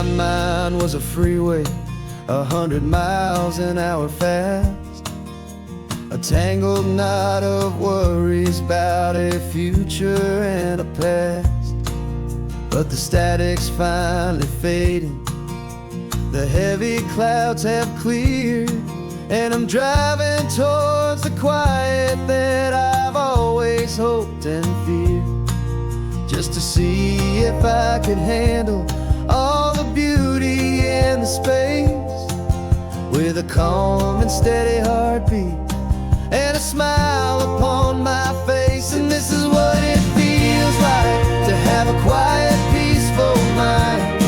my mind was a freeway, 100 miles an hour fast, a tangled knot of worries about a future and a past. But the static's finally fading, the heavy clouds have cleared, and I'm driving towards the quiet that I've always hoped and feared, just to see if I could handle all the beauty and the space, with a calm and steady heartbeat and a smile upon my face. And this is what it feels like to have a quiet, peaceful mind.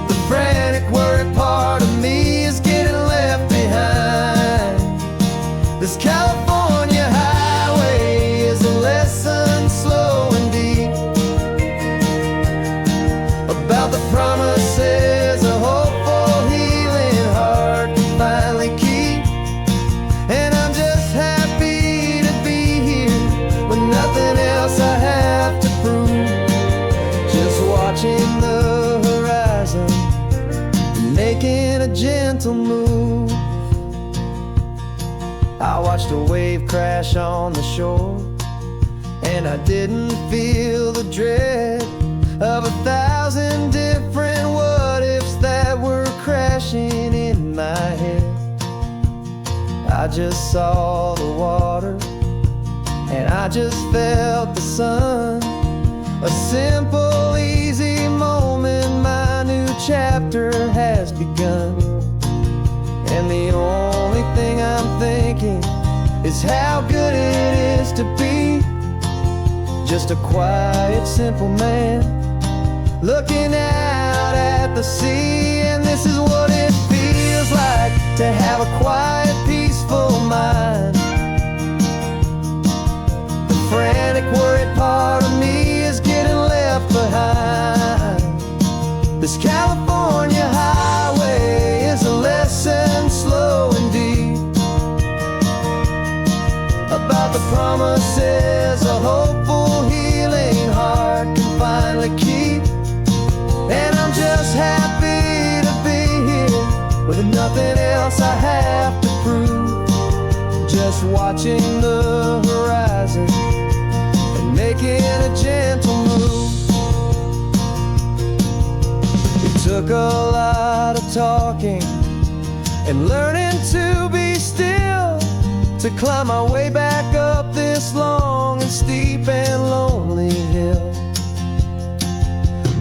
The frantic, worried part of me is getting left behind. This California highway is a lesson slow and deep about the promises a hopeful, healing heart can finally keep. And I'm just happy to be here with nothing else I have to prove, just watching the horizon and making a gentle move. I watched a wave crash on the shore, and I didn't feel the dread of 1,000 different what-ifs that were crashing in my head. I just saw the water, and I just felt the sun. A simple, easy moment, my new chapter has begun. And the only thing I'm thinking is how good it is to be just a quiet, simple man looking out at the sea. And this is what it feels like to have a quiet, peaceful mind. The frantic, worried part of me is getting left behind. This California highway is a lesson slow and deep about the promises a hopeful, healing heart can finally keep. And I'm just happy to be here with nothing else I have to prove, just watching the horizon and making a gentle move. It took a lot of talking and learning to be still to climb my way back up this long and steep and lonely hill.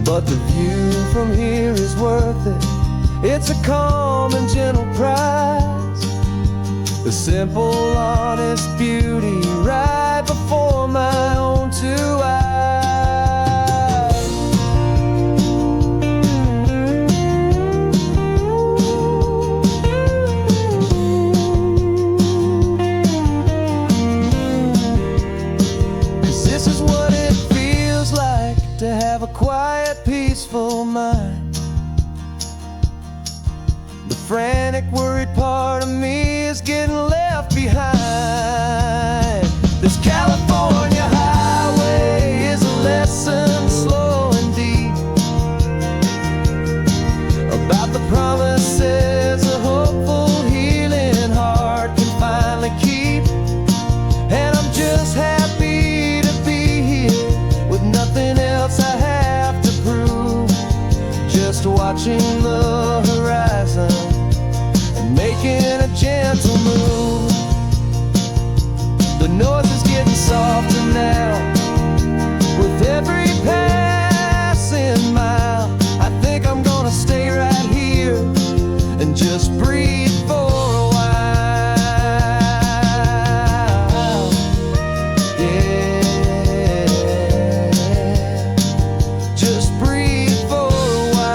But the view from here is worth it. It's a calm and gentle prize, the simple, honest beauty right before my own two eyes. This is what it feels like to have a quiet, peaceful mind. The frantic, worried part of me is getting left behind. This California highway is a lesson slow and deep about the promises a hopeful, healing heart can finally keep. And I'm just happy to be here with nothing else I have to prove, just watching the horizon and making a gentle move. The noise is getting softer now with every passing mile. I think I'm gonna stay right here and just breathe for a while. Yeah, just breathe for a while.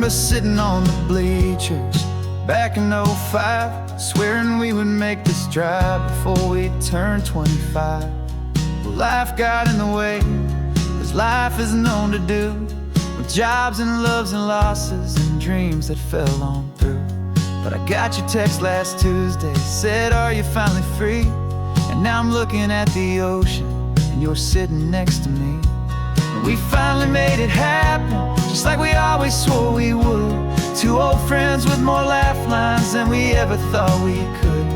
remember sitting on the bleachers back in '05, swearing we would make this drive before we turned 25. Well, life got in the way, as life is known to do, with jobs and loves and losses and dreams that fell on through. But I got your text last Tuesday, said, are you finally free? And now I'm looking at the ocean, and you're sitting next to me. And we finally made it happen, just like we always swore we would. Two old friends with more laugh lines than we ever thought we could.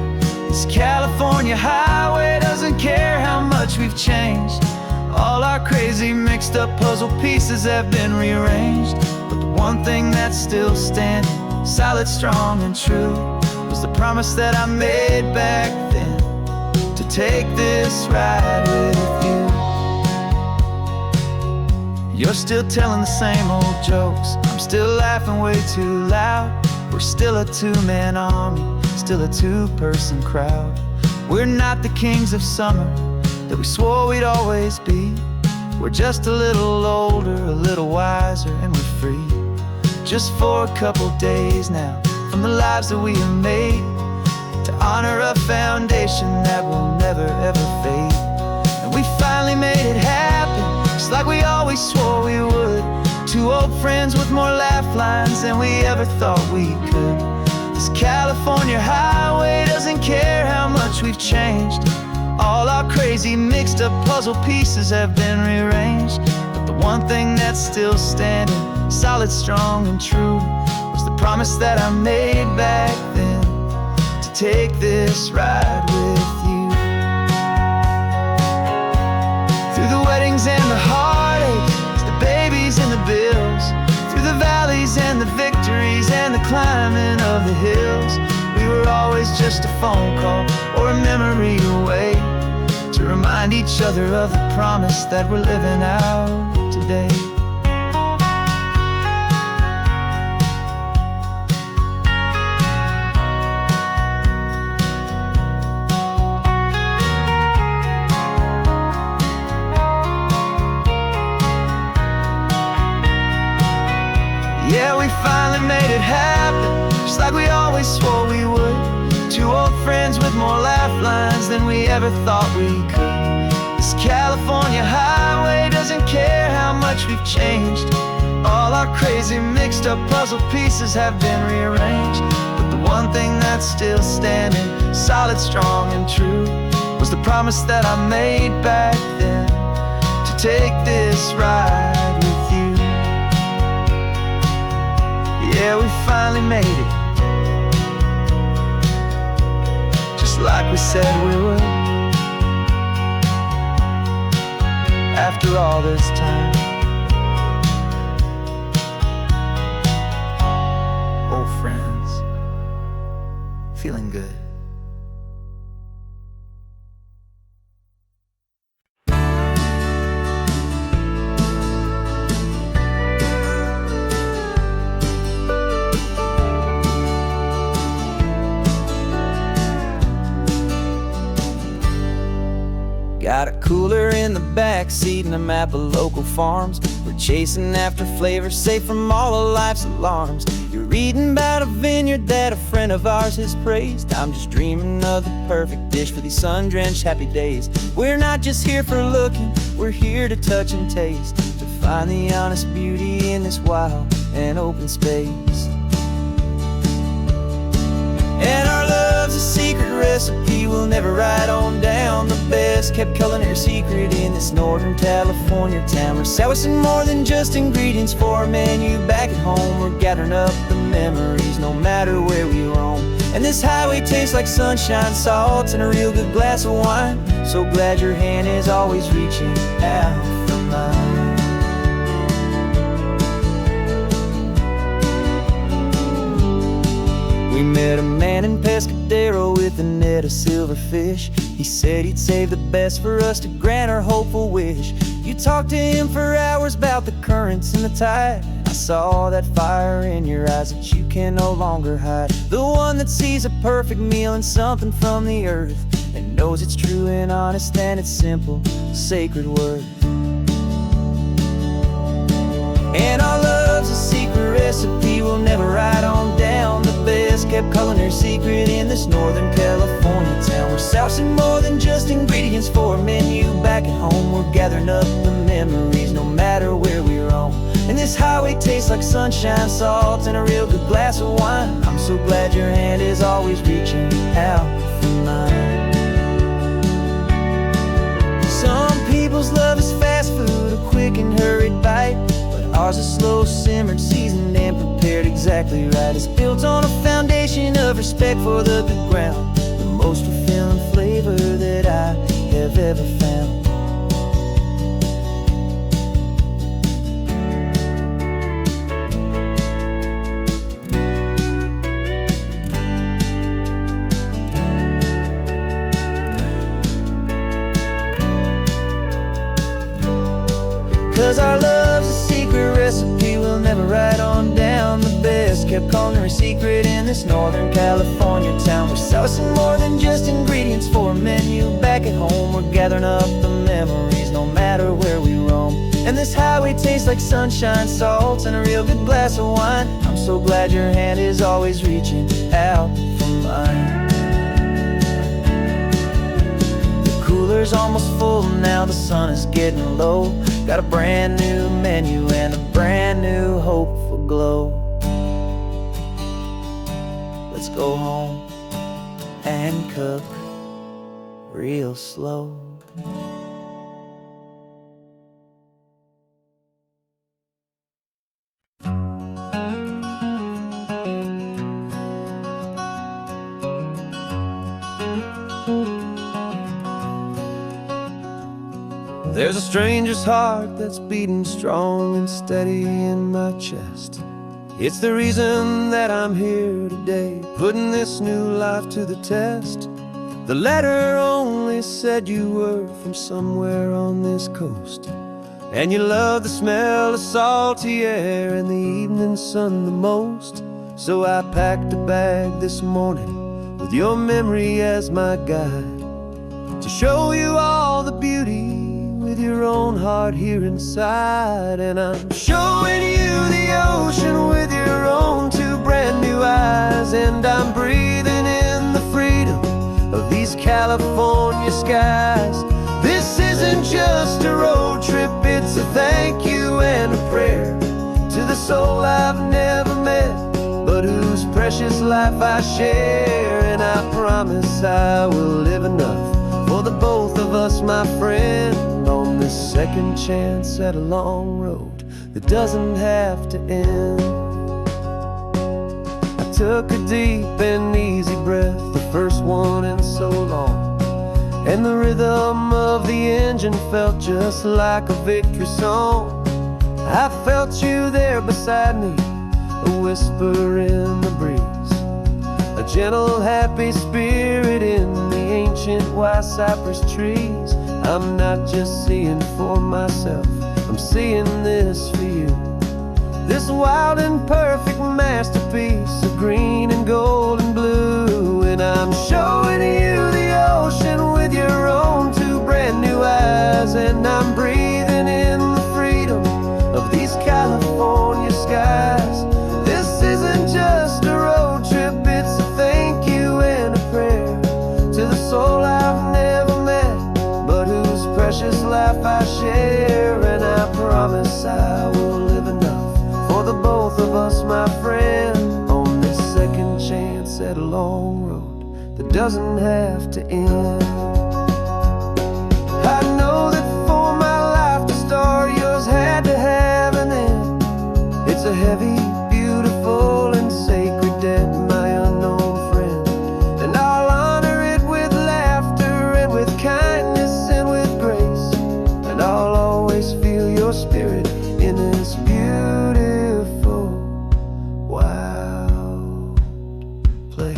This California highway doesn't care how much we've changed. All our crazy mixed up puzzle pieces have been rearranged. But the one thing that's still standing, solid, strong, and true, was the promise that I made back then, to take this ride with you. You're still telling the same old jokes, I'm still laughing way too loud. We're still a two-man army, still a two-person crowd. We're not the kings of summer that we swore we'd always be. We're just a little older, a little wiser, and we're free. Just for a couple days now, from the lives that we have made, to honor a foundation that will never ever fade. And we finally made it happen, just like we always swore we would. Two old friends with more laugh lines than we ever thought we could. This California highway doesn't care how much we've changed. All our crazy mixed up puzzle pieces have been rearranged. But the one thing that's still standing, solid, strong, and true, was the promise that I made back then, to take this ride with you. Through the weddings and the heartaches, the babies and the bills, through the valleys and the victories and the climbing of the hills, we were always just a phone call or a memory away, to remind each other of the promise that we're living out today. Yeah, we finally made it happen, just like we always swore we would. Two old friends with more laugh lines than we ever thought we could. This California highway doesn't care how much we've changed. All our crazy mixed up puzzle pieces have been rearranged. But the one thing that's still standing, solid, strong, and true, was the promise that I made back then, to take this ride with you. Yeah, we finally made it, just like we said we would. After all this time, old friends, feeling good. Got a cooler in the back seat and a map of local farms. We're chasing after flavors safe from all of life's alarms. You're reading about a vineyard that a friend of ours has praised. I'm just dreaming of the perfect dish for these sun-drenched happy days. We're not just here for looking, we're here to touch and taste, to find the honest beauty in this wild and open space. And our love's a secret recipe we'll never write on down. The best kept culinary secret in this northern California town. We're sourcing more than just ingredients for a menu back at home. We're gathering up the memories no matter where we roam. And this highway tastes like sunshine, salt, and a real good glass of wine. So glad your hand is always reaching out for mine. We met a man in Pescadero with a net of silverfish. He said he'd save the best for us to grant our hopeful wish. You talked to him for hours about the currents and the tide. I saw that fire in your eyes that you can no longer hide. The one that sees a perfect meal and something from the earth, and knows it's true and honest and it's simple, sacred worth. And our love's a secret recipe kept calling her secret in this Northern California town. We're sourcing more than just ingredients for a menu. Back at home, we're gathering up the memories, no matter where we roam. And this highway tastes like sunshine, salt, and a real good glass of wine. I'm so glad your hand is always reaching out for mine. Some people's love is fast food, a quick and hurried bite, but ours is slow, simmered, seasoned, and prepared exactly right. It's built on a foundation of respect for the good ground, the most fulfilling flavor that I have ever found. 'Cause our love's a secret recipe we'll never write on down. The best kept culinary secret in this Northern California town. We're sourcing more than just ingredients for a menu. Back at home, we're gathering up the memories, no matter where we roam. And this highway tastes like sunshine, salt, and a real good glass of wine. I'm so glad your hand is always reaching out for mine. The cooler's almost full now, the sun is getting low. Got a brand new menu and a brand new hopeful glow. Let's go home and cook real slow. There's a stranger's heart that's beating strong and steady in my chest. It's the reason that I'm here today, putting this new life to the test. The letter only said you were from somewhere on this coast, and you love the smell of salty air and the evening sun the most. So I packed a bag this morning with your memory as my guide, to show you all the beauty with your own heart here inside. And I'm showing you the ocean with your own two brand new eyes, and I'm breathing in the freedom of these California skies. This isn't just a road trip, it's a thank you and a prayer to the soul I've never met, but whose precious life I share. And I promise I will live enough for the both of us, my friend, on this second chance at a long road that doesn't have to end. I took a deep and easy breath, the first one in so long, and the rhythm of the engine felt just like a victory song. I felt you there beside me, a whisper in the breeze, a gentle, happy spirit in the ancient white cypress trees. I'm not just seeing for myself, I'm seeing this for you. This wild and perfect masterpiece of green and gold and blue. And I'm showing you the ocean with your own two brand new eyes, and I'm breathing in the freedom of these California skies. This isn't just a road trip, it's a thank you and a prayer to the soul I've never met, but whose precious life I share. And I promise I will live enough for the both of us, my friend, on this second chance at a long road that doesn't have to end. I know that for my life to start, yours had to have an end. It's a heavy, beautiful, and sacred debt, my unknown friend, and I'll honor it with laughter and with kindness and with grace, and I'll always feel your spirit in this beautiful, wild place.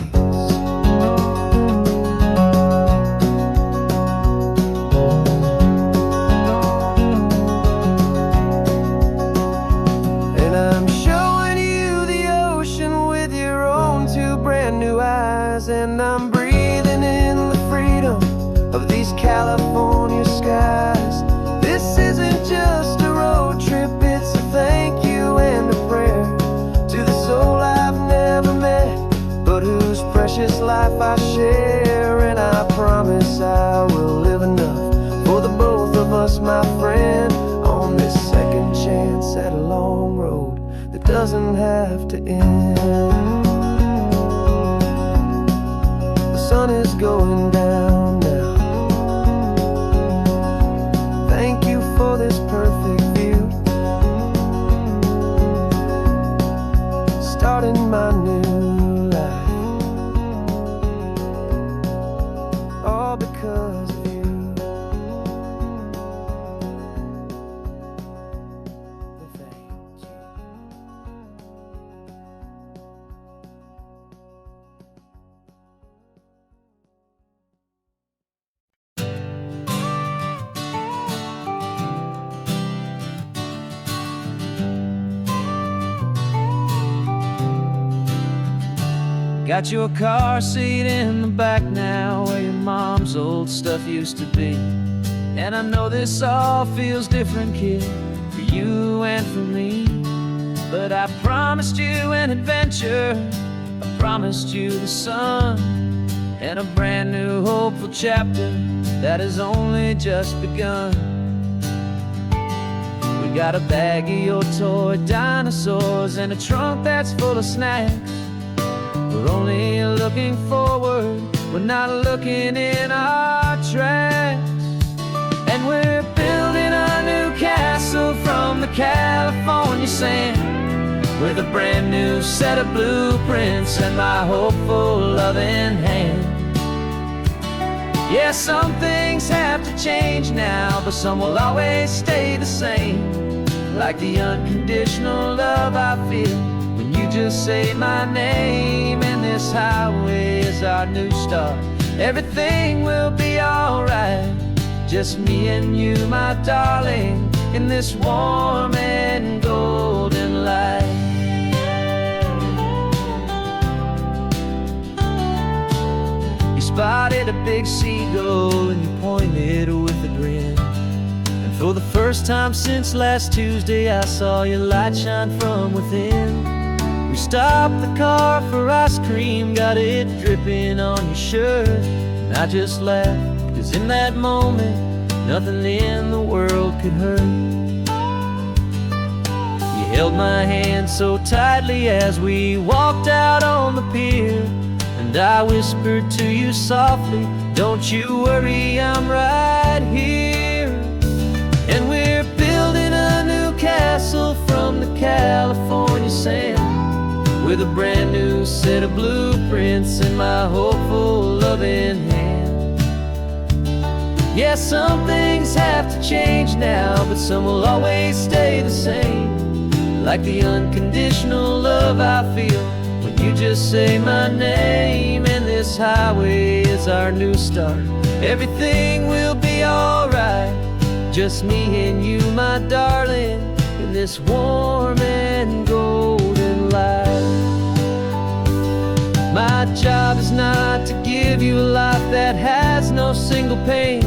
friend on this second chance at a long road that doesn't have to end. The sun is going down now. Thank you for this perfect view, starting my new life, all because of you. Thank you. Got your car seat in the back now, where your mom's old stuff used to be. And I know this all feels different, kid, for you and for me. But I promised you an adventure, I promised you the sun, and a brand new hopeful chapter that has only just begun. We got a bag of your toy dinosaurs and a trunk that's full of snacks. We're only looking forward, we're not looking in our tracks. And we're building a new castle from the California sand, with a brand new set of blueprints and my hopeful loving hand. Yeah, some things have to change now, but some will always stay the same. Like the unconditional love I feel when you just say my name. And this highway is our new start. Everything will be alright, just me and you, my darling, in this warm and golden light. You spotted a big seagull and you pointed with a grin. And for the first time since last Tuesday, I saw your light shine from within. We stopped the car for ice cream, got it dripping on your shirt. And I just laughed, 'cause in that moment, nothing in the world could hurt. You held my hand so tightly as we walked out on the pier, and I whispered to you softly, don't you worry, I'm right here. And we're building a new castle from the California sand, with a brand new set of blueprints in my hopeful loving hand. Yeah, some things have to change now, but some will always stay the same. Like the unconditional love I feel when you just say my name. And this highway is our new start. Everything will be alright, just me and you, my darling, in this warm and golden light. My job is not to give you a life that has no single pain,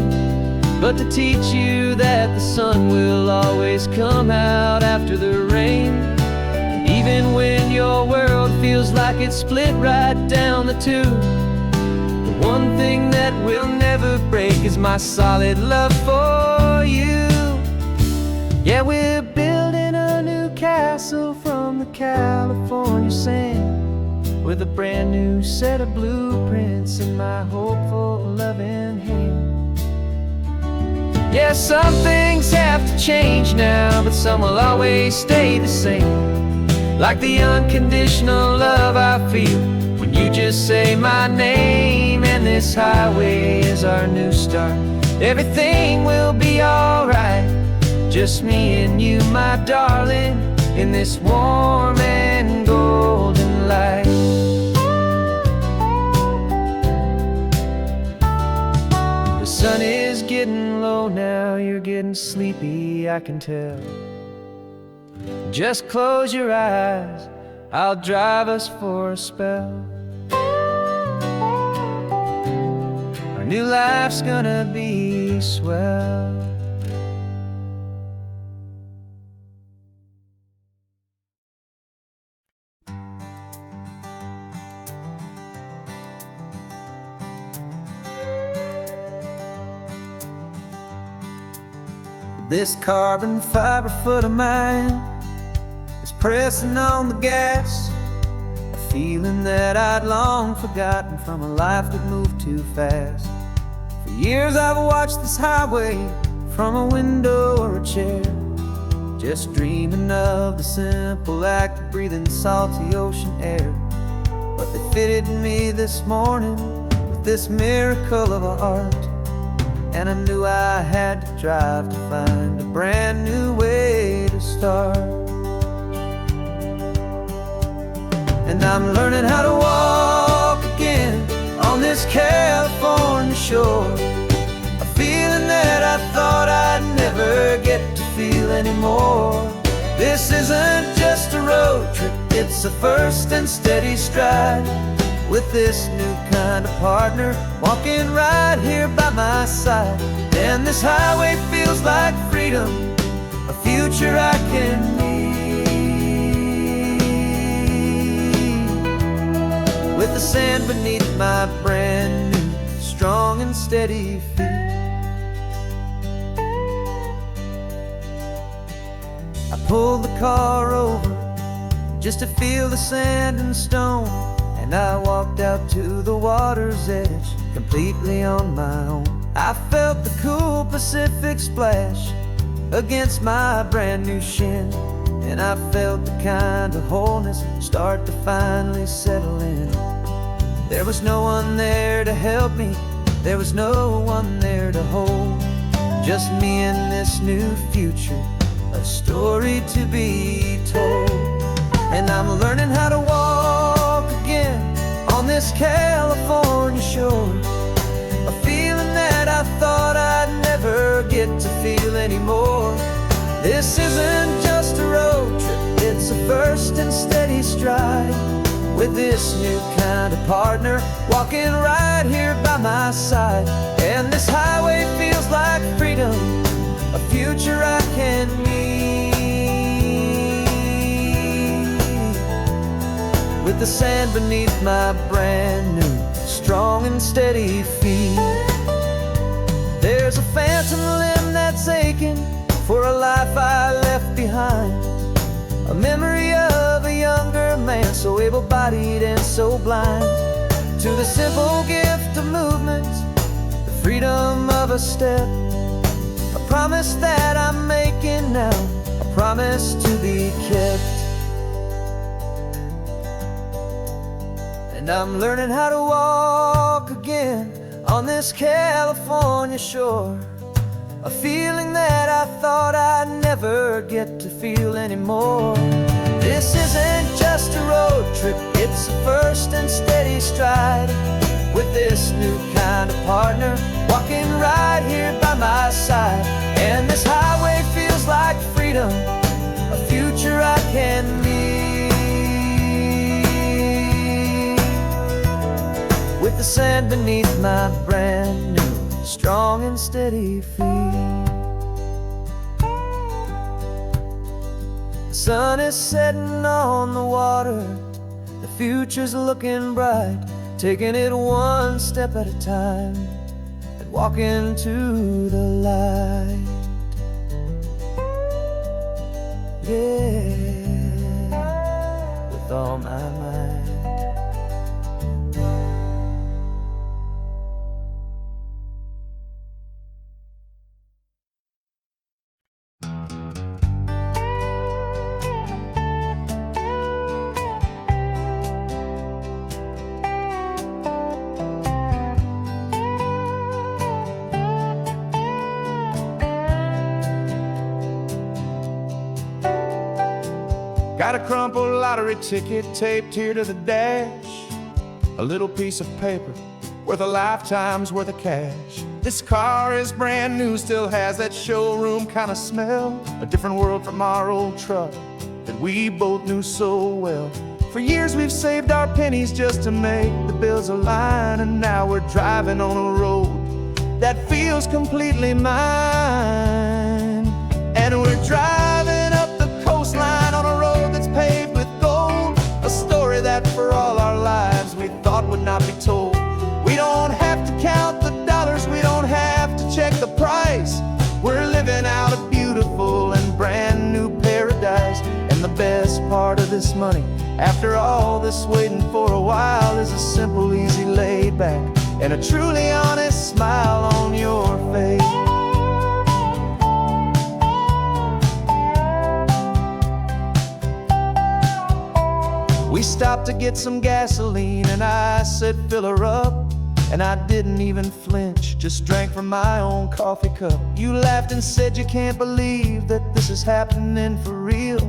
but to teach you that the sun will always come out after the rain. Even when your world feels like it's split right down the two, the one thing that will never break is my solid love for you. Yeah, we're building a new castle from the California sand, with a brand new set of blueprints in my hopeful loving hand. Yeah, some things have to change now, but some will always stay the same. Like the unconditional love I feel when you just say my name. And this highway is our new start. Everything will be alright, just me and you, my darling, in this warm and golden light. The sun is getting low now, you're getting sleepy, I can tell. Just close your eyes, I'll drive us for a spell. Our new life's gonna be swell. This carbon fiber foot of mine is pressing on the gas, a feeling that I'd long forgotten from a life that moved too fast. For years I've watched this highway from a window or a chair, just dreaming of the simple act of breathing salty ocean air. But they fitted me this morning with this miracle of art, and I knew I had to drive to find a brand new way to start. And I'm learning how to walk again on this California shore, a feeling that I thought I'd never get to feel anymore. This isn't just a road trip, it's a first and steady stride, with this new kind of partner walking right here by my side. And this highway feels like freedom, a future I can need, with the sand beneath my brand new strong and steady feet. I pulled the car over just to feel the sand and stone, and I walked out to the water's edge completely on my own. I felt the cool Pacific splash against my brand new shin, and I felt the kind of wholeness start to finally settle in. There was no one there to help me, there was no one there to hold, just me and this new future, a story to be told. And I'm learning how to walk again on this California shore, a feeling that I thought I'd never get to feel anymore. This isn't just a road trip, it's a first and steady stride, with this new kind of partner walking right here by my side. And this highway feels like freedom, a future I can need, with the sand beneath my brand new strong and steady feet. There's a phantom limb that's aching for a life I left behind, a memory of a younger man so able-bodied and so blind, to the simple gift of movement, the freedom of a step, a promise that I'm making now, a promise to be kept. And I'm learning how to walk again on this California shore, a feeling that I thought I'd never get to feel anymore. This isn't just a road trip, it's a first and steady stride, with this new kind of partner walking right here by my side. And this highway feels like freedom, a future I can need, with the sand beneath my brand new strong and steady feet. The sun is setting on the water, the future's looking bright, taking it one step at a time and walking to the light. Yeah, with all my might. Got a crumpled lottery ticket taped here to the dash, a little piece of paper worth a lifetime's worth of cash. This car is brand new, still has that showroom kind of smell, a different world from our old truck that we both knew so well. For years we've saved our pennies just to make the bills align, and now we're driving on a road that feels completely mine. And we're driving up the coastline on a road that's paved with gold, a story that for all our lives we thought would not be told. We don't have to count the dollars, we don't have to check the price. We're living out a beautiful part of this money. After all this waiting for a while is a simple, easy, laid back, and a truly honest smile on your face. We stopped to get some gasoline and I said, fill her up. And I didn't even flinch, just drank from my own coffee cup. You laughed and said you can't believe that this is happening for real.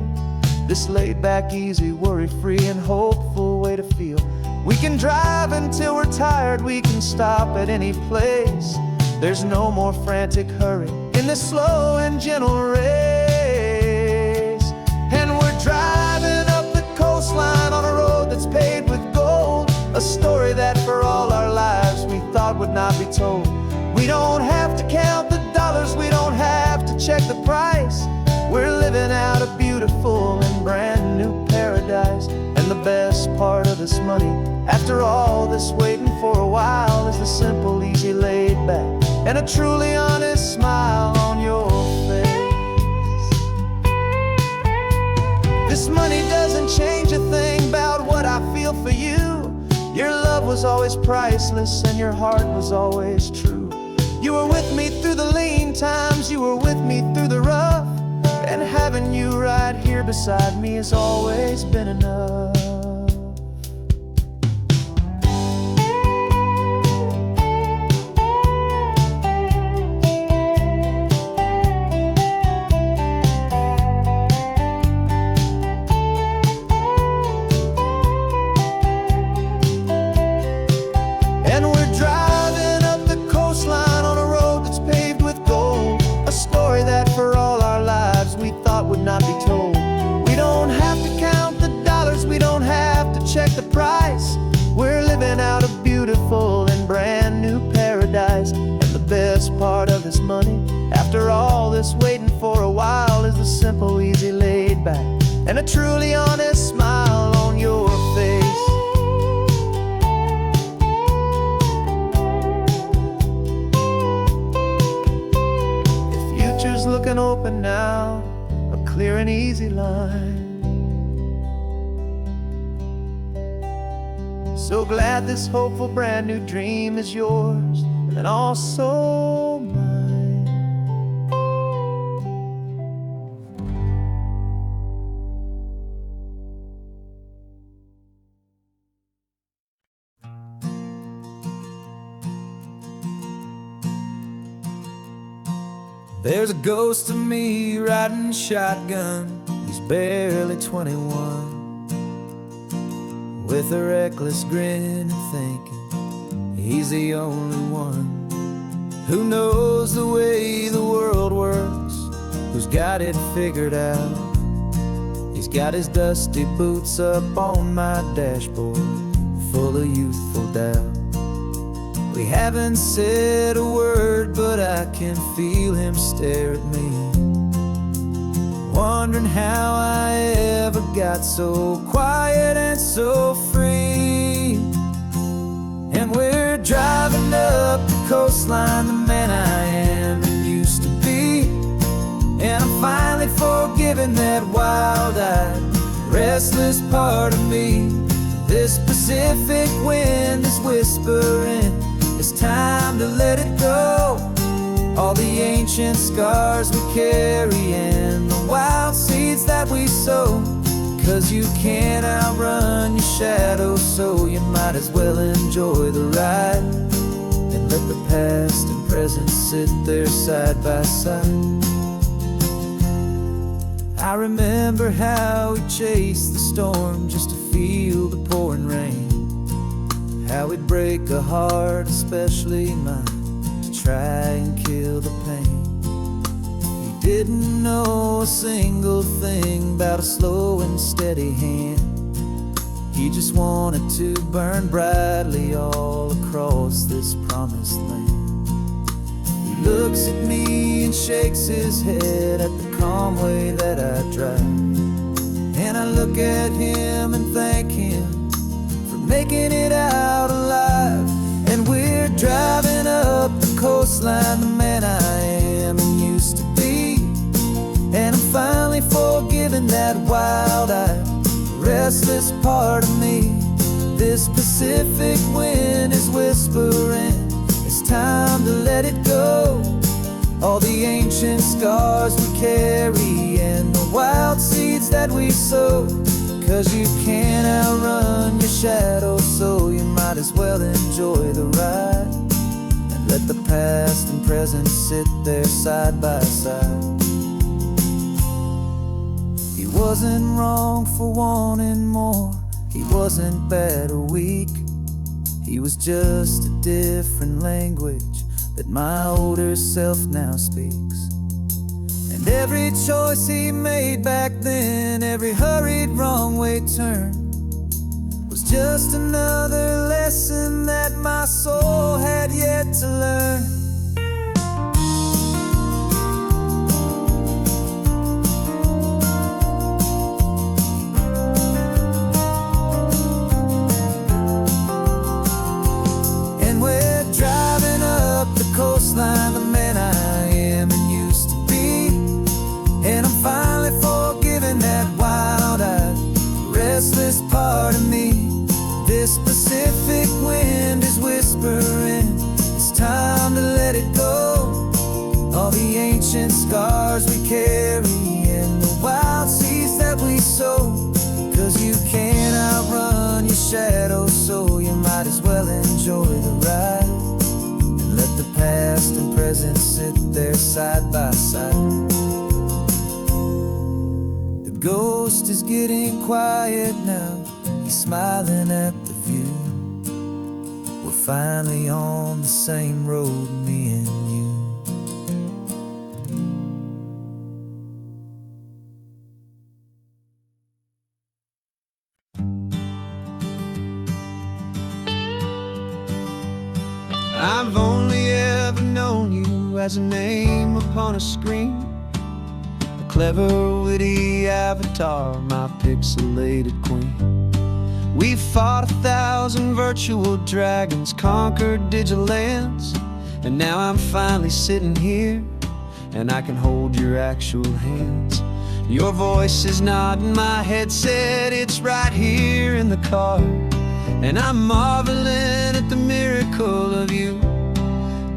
This laid back, easy, worry-free and hopeful way to feel. We can drive until we're tired, we can stop at any place. There's no more frantic hurry in this slow and gentle race. And we're driving up the coastline on a road that's paved with gold, a story that for all our lives we thought would not be told. We don't have to count the dollars, we don't have to check the price. We're living out a beautiful and brand new paradise. And the best part of this money, after all this waiting for a while, is the simple, easy, laid back, and a truly honest smile on your face. This money doesn't change a thing about what I feel for you. Your love was always priceless and your heart was always true. You were with me through the lean times, you were with me through the rough, and having you right here beside me has always been enough. And we're driving up the coastline on a road that's paved with gold, a story that for all our lives we thought would not be told. We don't have to count the dollars, we don't have to check the price. We're living out a beautiful and brand new paradise. And the best part of this money, after all this waiting for a while, is the simple, easy, laid back, and a truly honest smile on your face. Looking open now, a clear and easy line. So glad this hopeful brand new dream is yours and also mine. There's a ghost of me riding shotgun. He's barely 21, with a reckless grin and thinking he's the only one who knows the way the world works, who's got it figured out. He's got his dusty boots up on my dashboard, full of youthful doubt. We haven't said a word, but I can feel him stare at me, wondering how I ever got so quiet and so free. And we're driving up the coastline, the man I am and used to be. And I'm finally forgiving that wild-eyed, restless part of me. This Pacific wind is whispering, it's time to let it go. All the ancient scars we carry and the wild seeds that we sow. 'Cause you can't outrun your shadow, so you might as well enjoy the ride and let the past and present sit there side by side. I remember how we chased the storm just to feel the pouring rain, how we'd break a heart, especially mine, to try and kill the pain. He didn't know a single thing about a slow and steady hand. He just wanted to burn brightly all across this promised land. He looks at me and shakes his head at the calm way that I drive, and I look at him and thank him for making it out alive. And we're driving up the coastline, the man I am and used to be. And I'm finally forgiving that wild-eyed, restless part of me. This Pacific wind is whispering, it's time to let it go. All the ancient scars we carry and the wild seeds that we sow. 'Cause you can't outrun your shadow, so you might as well enjoy the ride. And let the past and present sit there side by side. He wasn't wrong for wanting more. He wasn't bad or weak. He was just a different language that my older self now speaks. And every choice he made back then, every hurried wrong way turn, was just another lesson that my soul had yet to learn. Coastline, the man I am and used to be. And I'm finally forgiving that wild-eyed, restless part of me. This Pacific wind is whispering, it's time to let it go. All the ancient scars we carry and the wild seeds that we sow. 'Cause you can't outrun your shadow, so you might as well enjoy the ride. Let the past and present sit there side by side. The ghost is getting quiet now, he's smiling at the view. We're finally on the same road, me and you. I've only ever known you as a name upon a screen, a clever, witty avatar, my pixelated queen. We fought 1,000 virtual dragons, conquered digital lands, and now I'm finally sitting here, and I can hold your actual hands. Your voice is not in my headset, it's right here in the car. And I'm marveling at the miracle of you,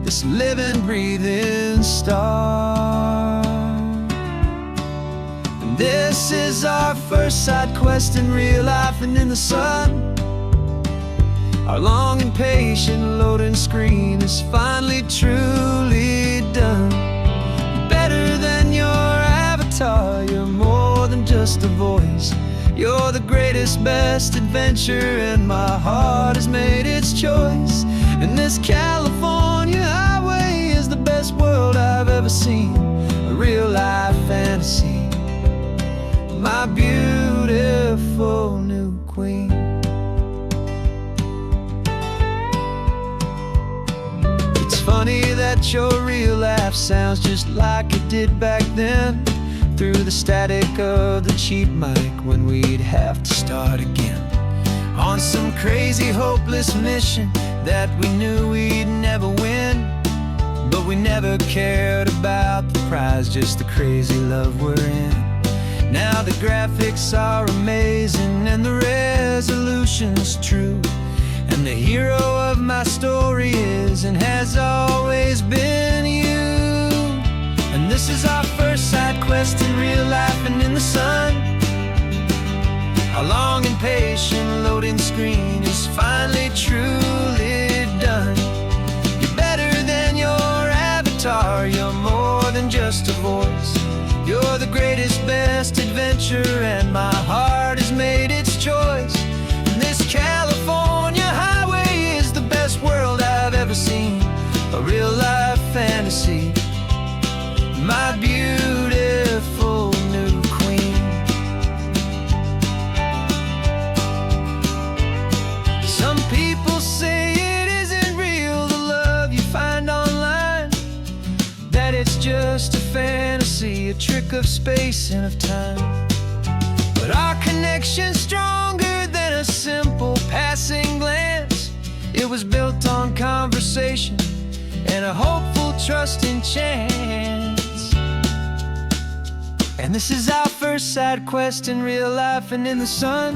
this living, breathing star. And this is our first side quest in real life and in the sun. Our long and patient loading screen is finally truly done. Better than your avatar, you're more than just a voice. You're the greatest, best adventure, and my heart has made its choice. And this California highway is the best world I've ever seen, a real-life fantasy, my beautiful new queen. It's funny that your real life sounds just like it did back then, through the static of the cheap mic when we'd have to start again. On some crazy, hopeless mission that we knew we'd never win. But we never cared about the prize, just the crazy love we're in. Now the graphics are amazing and the resolution's true. And the hero of my story is and has always been you. And this is our first side quest in real life and in the sun. Our long and patient loading screen is finally truly done. You're better than your avatar, you're more than just a voice. You're the greatest, best adventure, and my heart has made its choice. And this California highway is the best world I've ever seen, a real life fantasy, my beautiful new queen. Some people say it isn't real, the love you find online, that it's just a fantasy, a trick of space and of time. But our connection's stronger than a simple passing glance. It was built on conversation and a hopeful, trusting chance. And this is our first side quest in real life and in the sun.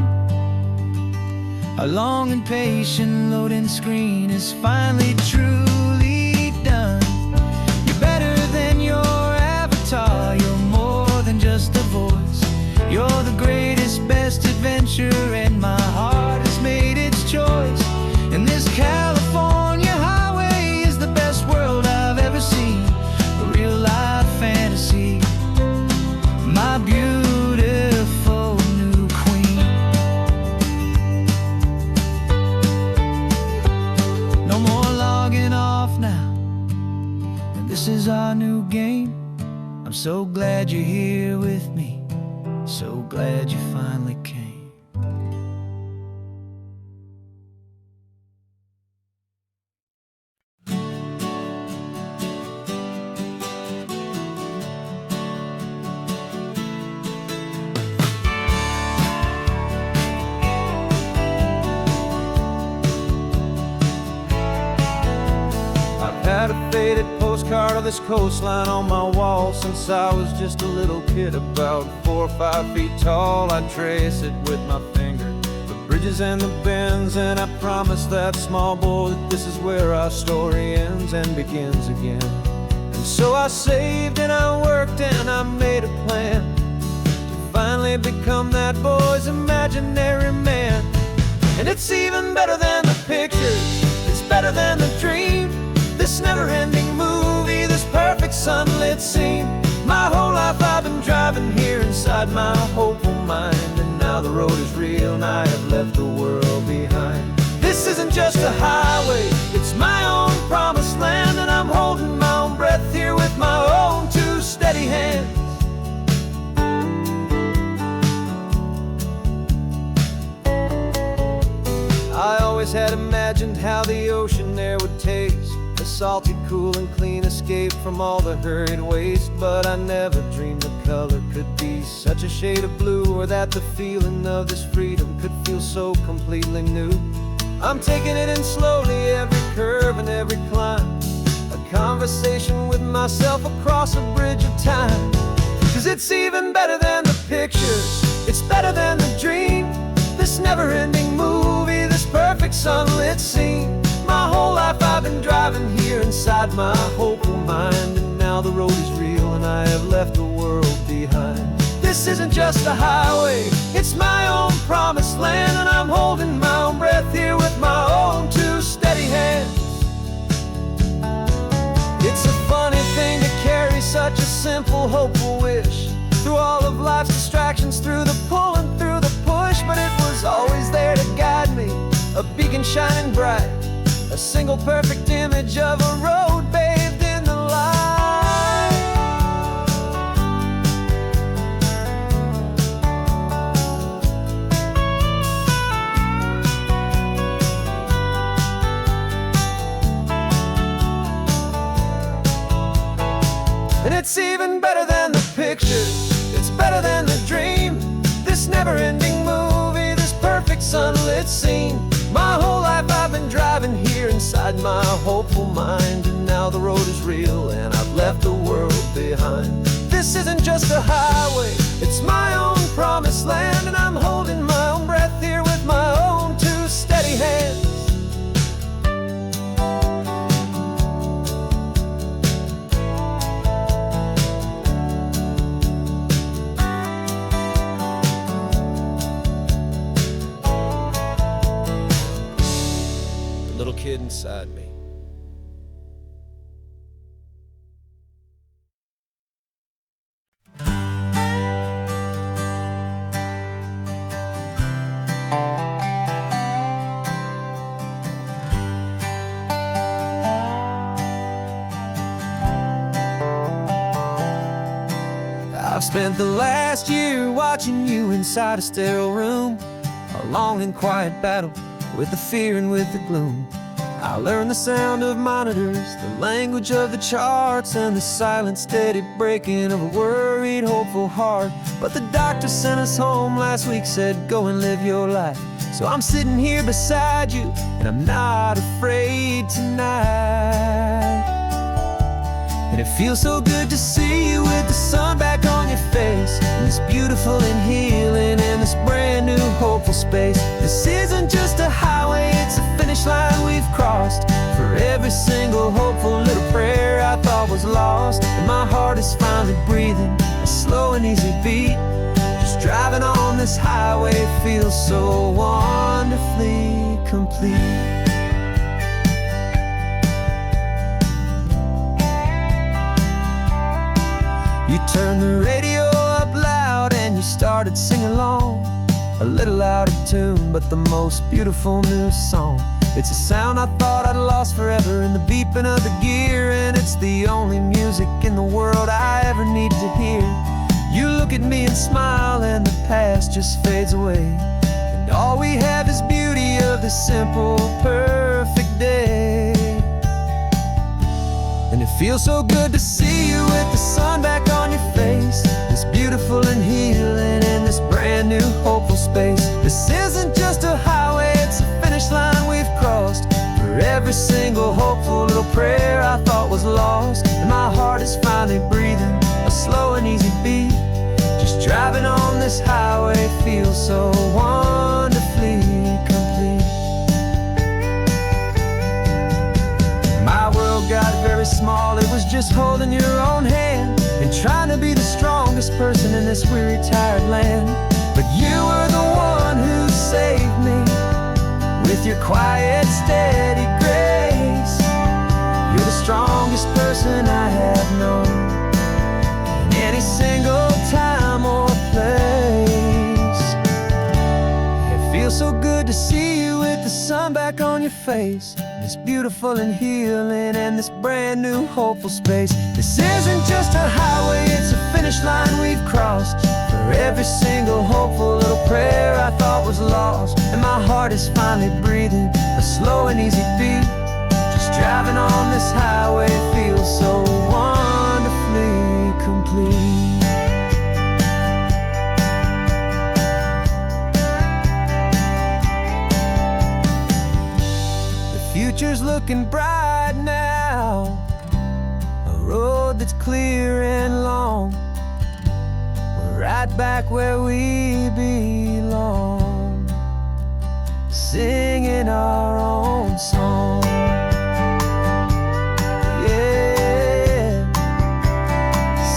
Our long and patient loading screen is finally truly done. You're better than your avatar. You're more than just a voice. You're the greatest, best adventure, and my heart has made its choice. And this California highway is the best world I've ever seen. A real life fantasy. My beautiful new queen. No more logging off now. And this is our new game. I'm so glad you're here with me. So glad you finally came. Had a faded postcard of this coastline on my wall since I was just a little kid, about 4 or 5 feet tall. I'd trace it with my finger, the bridges and the bends, and I promised that small boy that this is where our story ends and begins again. And so I saved and I worked and I made a plan to finally become that boy's imaginary man. And it's even better than the pictures, it's better than the dream. This never-ending movie, this perfect sunlit scene. My whole life I've been driving here inside my hopeful mind, and now the road is real and I have left the world behind. This isn't just a highway, it's my own promised land, and I'm holding my own breath here with my own 2 steady hands. I always had imagined how the ocean there would taste, a salty, cool and clean escape from all the hurried waste. But I never dreamed the color could be such a shade of blue, or that the feeling of this freedom could feel so completely new. I'm taking it in slowly, every curve and every climb, a conversation with myself across a bridge of time. 'Cause it's even better than the pictures, it's better than the dream. This never-ending movie, this perfect sunlit scene. My whole life I've been driving here inside my hopeful mind, and now the road is real and I have left the world behind. This isn't just a highway, it's my own promised land, and I'm holding my own breath here with my own 2 steady hands. It's a funny thing to carry such a simple, hopeful wish through all of life's distractions, through the pull and through the push. But it was always there to guide me, a beacon shining bright, a single perfect image of a road bathed in the light. And it's even better than the pictures, it's better than the dream. This never-ending movie, this perfect sunlit scene. My whole life I've been driving here inside my hopeful mind, and now the road is real and I've left the world behind. This isn't just a highway, it's my own promised land, and I'm holding my own breath here with my own 2 steady hands. Little kid inside me. I've spent the last year watching you inside a sterile room, a long and quiet battle with the fear and with the gloom. I learned the sound of monitors, the language of the charts, and the silent, steady breaking of a worried, hopeful heart. But the doctor sent us home last week, said, go and live your life. So I'm sitting here beside you, and I'm not afraid tonight. And it feels so good to see you with the sun back on your face, and this beautiful and healing in this brand new hopeful space. This isn't just a single hopeful little prayer I thought was lost, and my heart is finally breathing a slow and easy beat. Just driving on this highway feels so wonderfully complete. You turned the radio up loud and you started singing along, a little out of tune, but the most beautiful new song. It's a sound I thought I'd lost forever in the beeping of the gear, and it's the only music in the world I ever need to hear. You look at me and smile, and the past just fades away, and all we have is beauty of this simple, perfect day. And it feels so good to see you with the sun back on your face, this beautiful and healing in this brand new hopeful space. This isn't just a highway, it's a finish line we've crossed. For every single hopeful little prayer I thought was lost, and my heart is finally breathing a slow and easy beat. Just driving on this highway feels so wonderfully complete. My world got very small, it was just holding your own hand and trying to be the strongest person in this weary, tired land. But you were the one who saved me with your quiet, steady grace. You're the strongest person I have known in any single time or place. It feels so good to see you with the sun back on your face, this beautiful and healing and this brand new hopeful space. This isn't just a highway, it's a finish line we've crossed. For every single hopeful little prayer I thought was lost, and my heart is finally breathing a slow and easy beat. Just driving on this highway feels so wonderfully complete. Future's looking bright now, a road that's clear and long. We're right back where we belong, singing our own song. Yeah,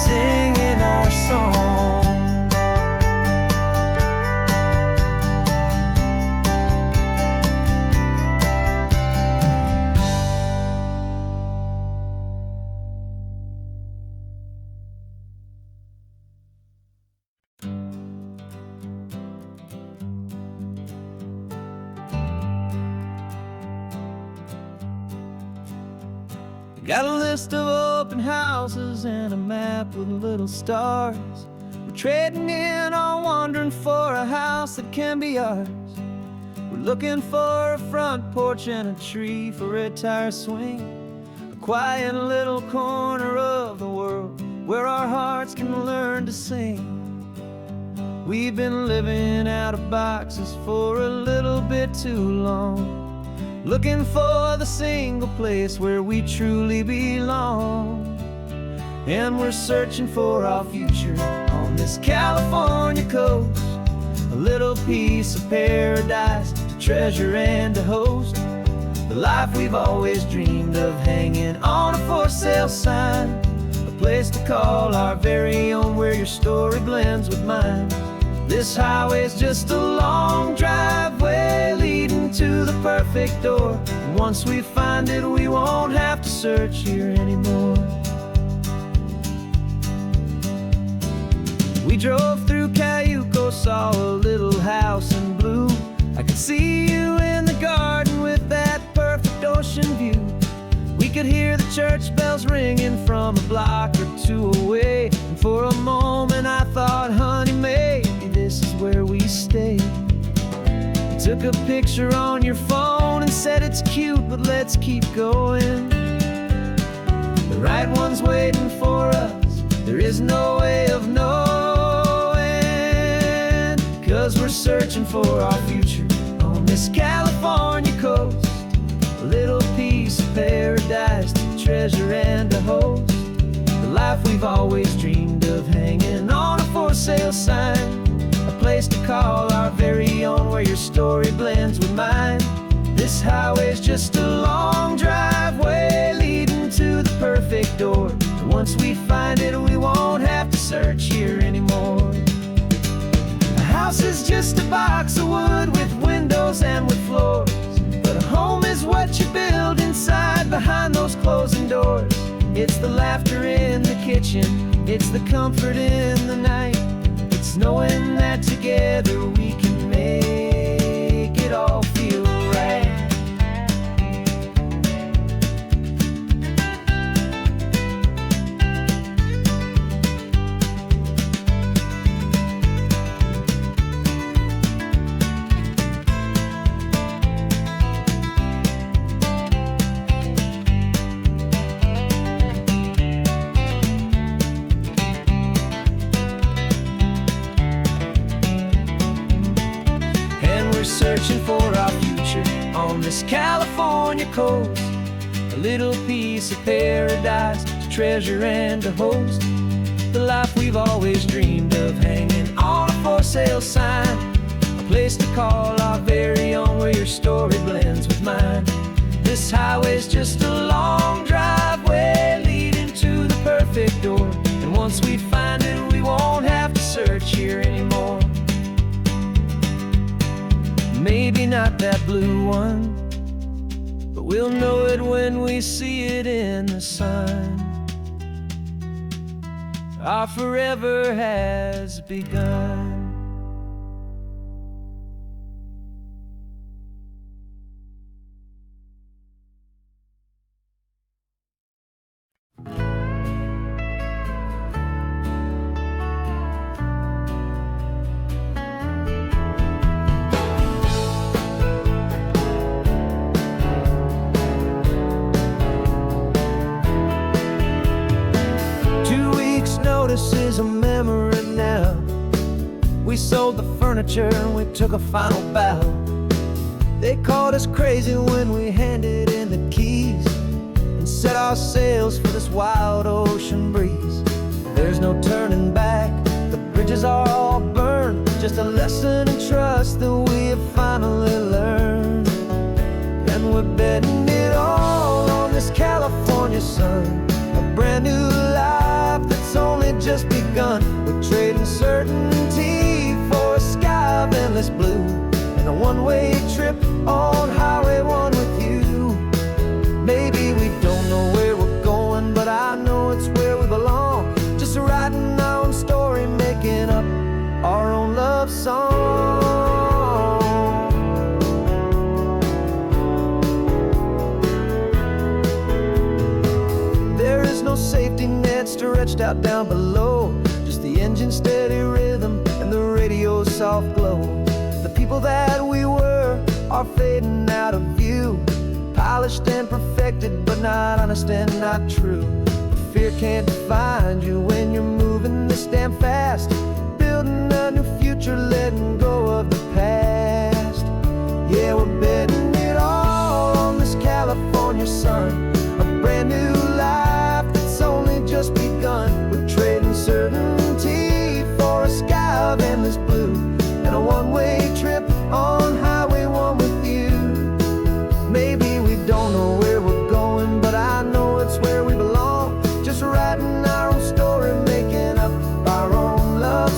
singing our song. Got a list of open houses and a map with little stars. We're trading in on wondering for a house that can be ours. We're looking for a front porch and a tree for a tire swing, a quiet little corner of the world where our hearts can learn to sing. We've been living out of boxes for a little bit too long, looking for the single place where we truly belong. And we're searching for our future on this California coast, a little piece of paradise to treasure and to host, the life we've always dreamed of, hanging on a for sale sign, a place to call our very own where your story blends with mine. This highway's just a long driveway leading to the perfect door, and once we find it, we won't have to search here anymore. We drove through Cayuco, saw a little house in blue. I could see you in the garden with that perfect ocean view. We could hear the church bells ringing from a block or two away, and for a moment I thought, honey, maybe this is where we stay. You took a picture on your phone and said it's cute, but let's keep going. The right one's waiting for us, there is no way of knowing, 'cause we're searching for our future on this California coast, a little piece of paradise to treasure and to host, the life we've always dreamed of, hanging on a for sale sign, a place to call our very own where your story blends with mine. This highway's just a long driveway leading house is just a box of wood with windows and with floors. But a home is what you build inside behind those closing doors. It's the laughter in the kitchen, it's the comfort in the night. It's knowing that together we can make it all feel right. Searching for our future on this California coast, a little piece of paradise to treasure and to host. The life we've always dreamed of, hanging on a for sale sign, a place to call our very own, where your story blends with mine. This highway's just a long driveway leading to the perfect door, and once we find it, we won't have to search here anymore. Maybe not that blue one, but we'll know it when we see it in the sun. Our forever has begun. Notice is a memory now. We sold the furniture and we took a final bow. They called us crazy when we handed in the keys and set our sails for this wild ocean breeze. There's no turning back, the bridges are all burned, just a lesson in trust that we have finally learned. And we're betting it all on this California sun, a brand new life that's only just begun. We're trading certainty for a sky of endless blue, and a one-way trip on Highway 1 with you. Maybe we don't know where we're going, but I know it's where we belong. Just writing our own story, making up our own love song. There is no safety net stretched out down below, just the engine's steady rhythm and the radio's soft glow. The people that we were are fading out of view, polished and perfected, but not honest and not true. Fear can't define you when you're moving this damn fast, building a new future, letting go of the past. Yeah, we're betting it all on this California sun, a brand new life that's only just begun. We're trading certainty for a sky of endless blue, and a one-way trip on Highway 1 with you. Maybe we don't know where we're going, but I know it's where we belong. Just writing our own story, making up our own love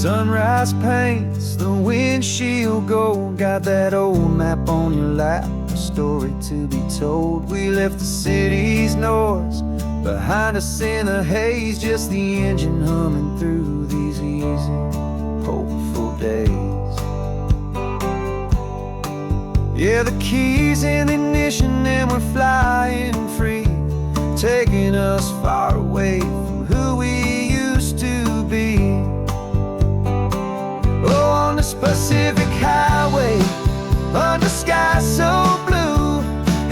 Sunrise paints the windshield gold. Got that old map on your lap, a story to be told. We left the city's noise behind us in the haze, just the engine humming through these easy, hopeful days. Yeah, the keys in the ignition and we're flying free, taking us far away from who we used to be. Oh, on this Pacific highway, under sky so blue,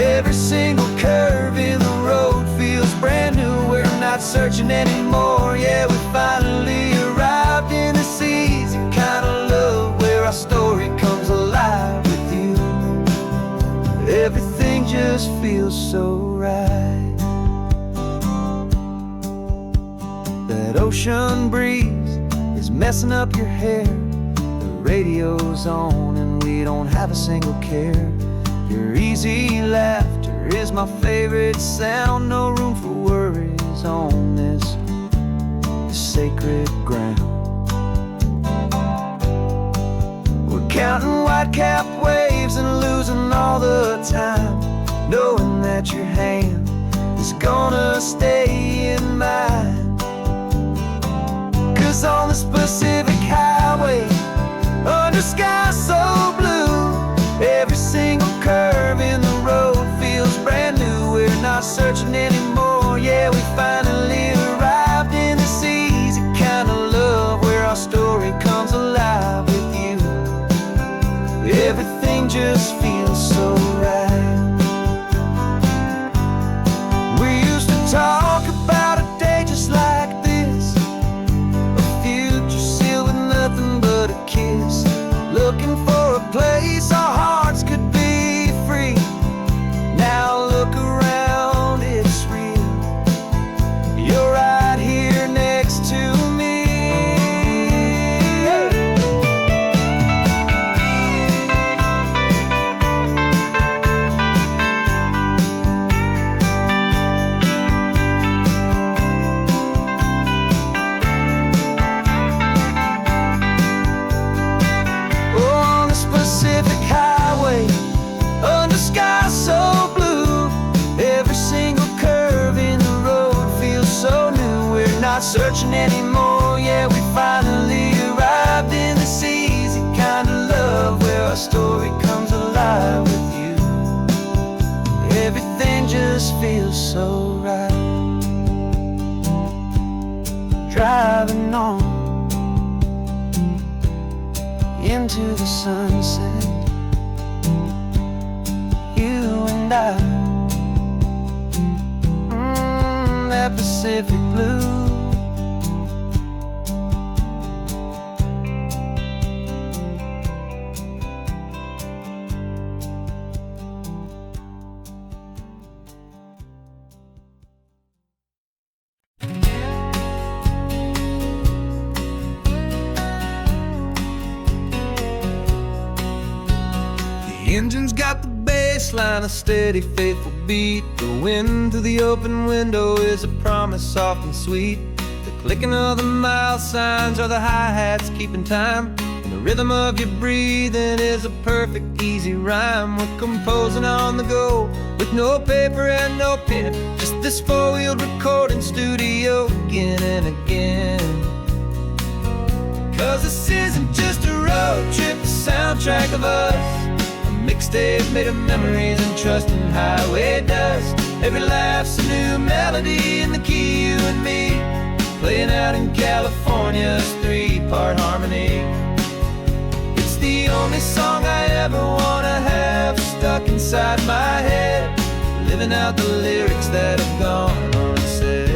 every single curve in the road feels brand new. We're not searching anymore, yeah, we finally arrived in this easy kind of love, where our story comes alive with you. Everything just feels so right. That ocean breeze is messing up your hair, the radio's on and we don't have a single care. Your easy laughter is my favorite sound. No room for worries on this sacred ground. We're counting white-capped waves and losing all the time, knowing that your hand is gonna stay in mine. 'Cause on this Pacific highway, under sky so blue, every single curve in the road feels brand new. We're not searching anymore, yeah, we finally arrived in this easy kind of love, where our story comes alive with you. Everything just feels so right. We used to talk about a day just like this, a future sealed with nothing but a kiss, looking for a place our hearts could be free. Now look around, it's real. You're right here next to me. On this Pacific highway, under sky so blue, every single curve in the road feels so new. We're not searching anymore, yeah, we finally arrived in this easy kind of love, where our story comes alive with you. Everything just feels so right. Driving on into the sunset, you and I, that Pacific blue. The engine's got the bass line, a steady, faithful beat. The wind through the open window is a promise soft and sweet. The clicking of the mile signs are the hi-hats keeping time, and the rhythm of your breathing is a perfect, easy rhyme. We're composing on the go with no paper and no pen, just this four-wheeled recording studio again and again. 'Cause this isn't just a road trip, the soundtrack of us, mixtape made of memories and trust in highway dust. Every laugh's a new melody in the key, you and me, playing out in California's three-part harmony. It's the only song I ever wanna have stuck inside my head, living out the lyrics that have gone unsaid.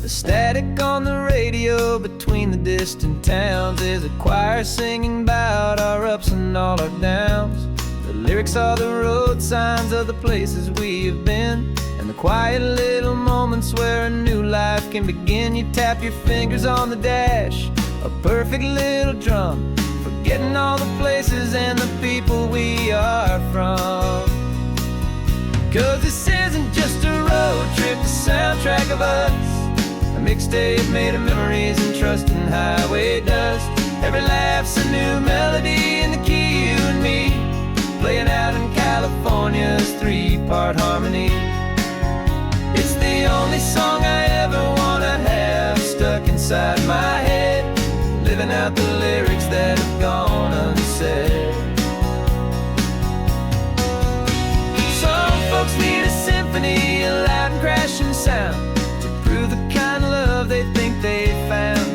The static on the radio between the distant towns is a choir singing about our ups and all our downs. The lyrics are the road signs of the places we have been, and the quiet little moments where a new life can begin. You tap your fingers on the dash, a perfect little drum, forgetting all the places and the people we are from. 'Cause this isn't just a road trip, the soundtrack of us, a mixtape made of memories and trust in highway dust. Every laugh's a new melody in the key, you and me, playing out in California's three-part harmony. It's the only song I ever wanna have stuck inside my head, living out the lyrics that have gone unsaid. Some folks need a symphony, a loud and crashing sound, to prove the kind of love they think they found.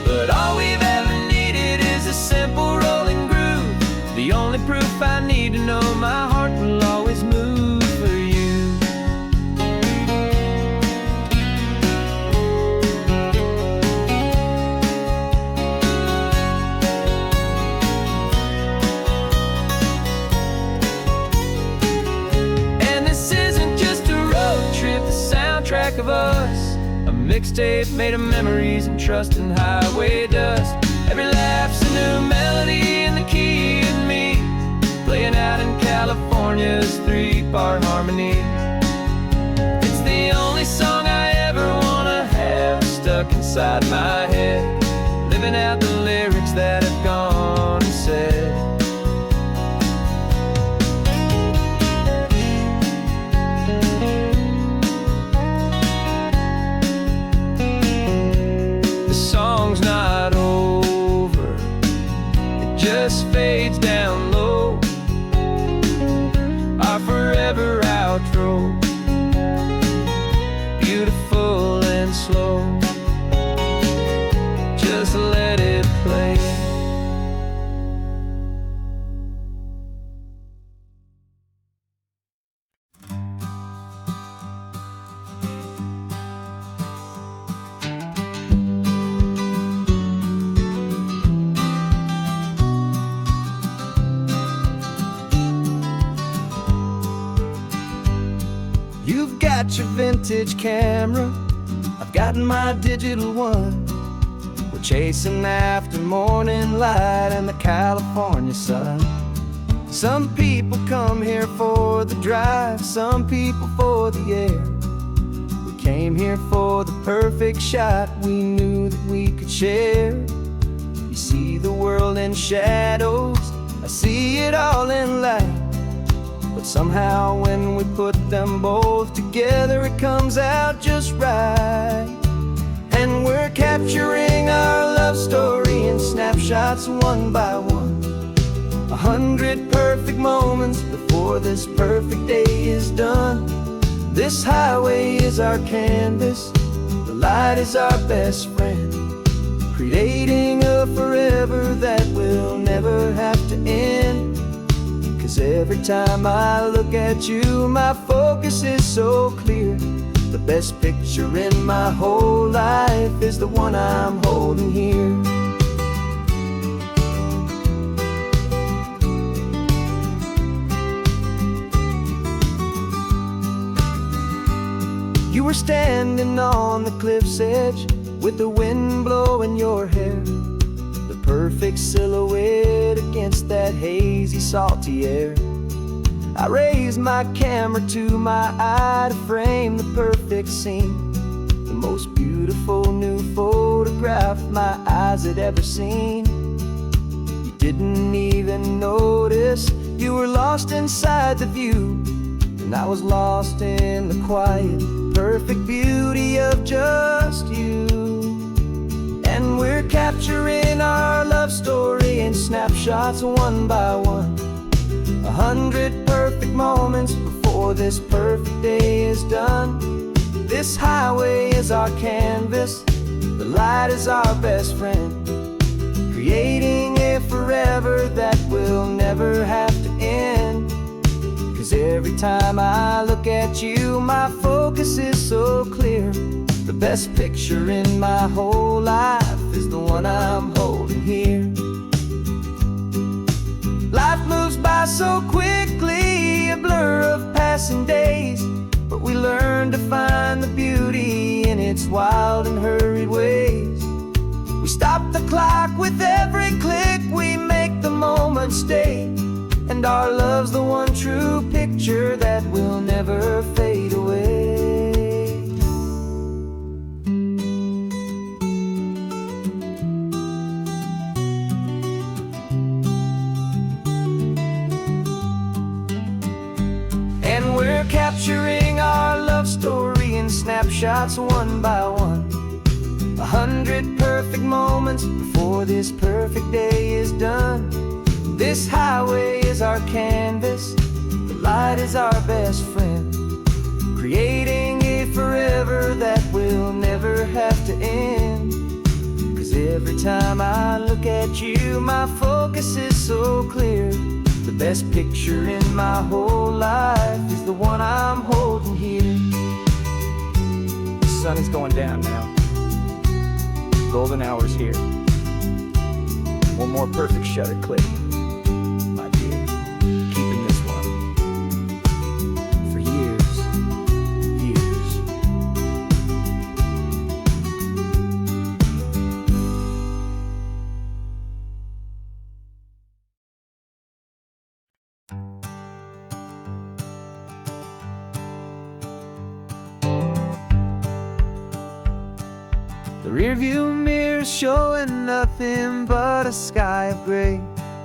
But all we've ever needed is a simple rolling groove, the only proof I need to know my heart will always move for you. And this isn't just a road trip, the soundtrack of us, a mixtape made of memories and trust in highway dust. Every laugh's a new melody in the key and me, playing out in California's three-part harmony. It's the only song I ever wanna have stuck inside my head, living out the lyrics that have gone unsaid. The song's not over, it just fades down low, our forever outro, beautiful and slow. Just let it play. You've got your vintage camera, I've got my digital one. We're chasing after morning light and the California sun. Some people come here for the drive, some people for the air. We came here for the perfect shot we knew that we could share. You see the world in shadows, I see it all in light. But somehow when we put them both together, it comes out just right. And we're capturing our love story in snapshots one by one, 100 perfect moments before this perfect day is done. This highway is our canvas, the light is our best friend, creating a forever that will never have to end. 'Cause every time I look at you, my focus is so clear. The best picture in my whole life is the one I'm holding here. You were standing on the cliff's edge with the wind blowing your hair, the perfect silhouette against that hazy, salty air. I raised my camera to my eye to frame the perfect scene, the most beautiful new photograph my eyes had ever seen. You didn't even notice you were lost inside the view, and I was lost in the quiet, perfect beauty of just you. And we're capturing our love story in snapshots one by one, 100 perfect moments before this perfect day is done. This highway is our canvas, the light is our best friend, creating a forever that will never have to end. 'Cause every time I look at you, my focus is so clear. The best picture in my whole life is the one I'm holding here. Life moves by so quickly, a blur of passing days, but we learn to find the beauty in its wild and hurried ways. We stop the clock with every click, we make the moment stay, and our love's the one true picture that will never fade away. capturing our love story in snapshots one by one. 100 perfect moments before this perfect day is done. This highway is our canvas, the light is our best friend, creating a forever that will never have to end. 'Cause every time I look at you, my focus is so clear. The best picture in my whole life is the one I'm holding here. The sun is going down now. Golden hour's here. One more perfect shutter click, my dear. Keeping this one for years, years. The rearview mirror's showing nothing but a sky of gray.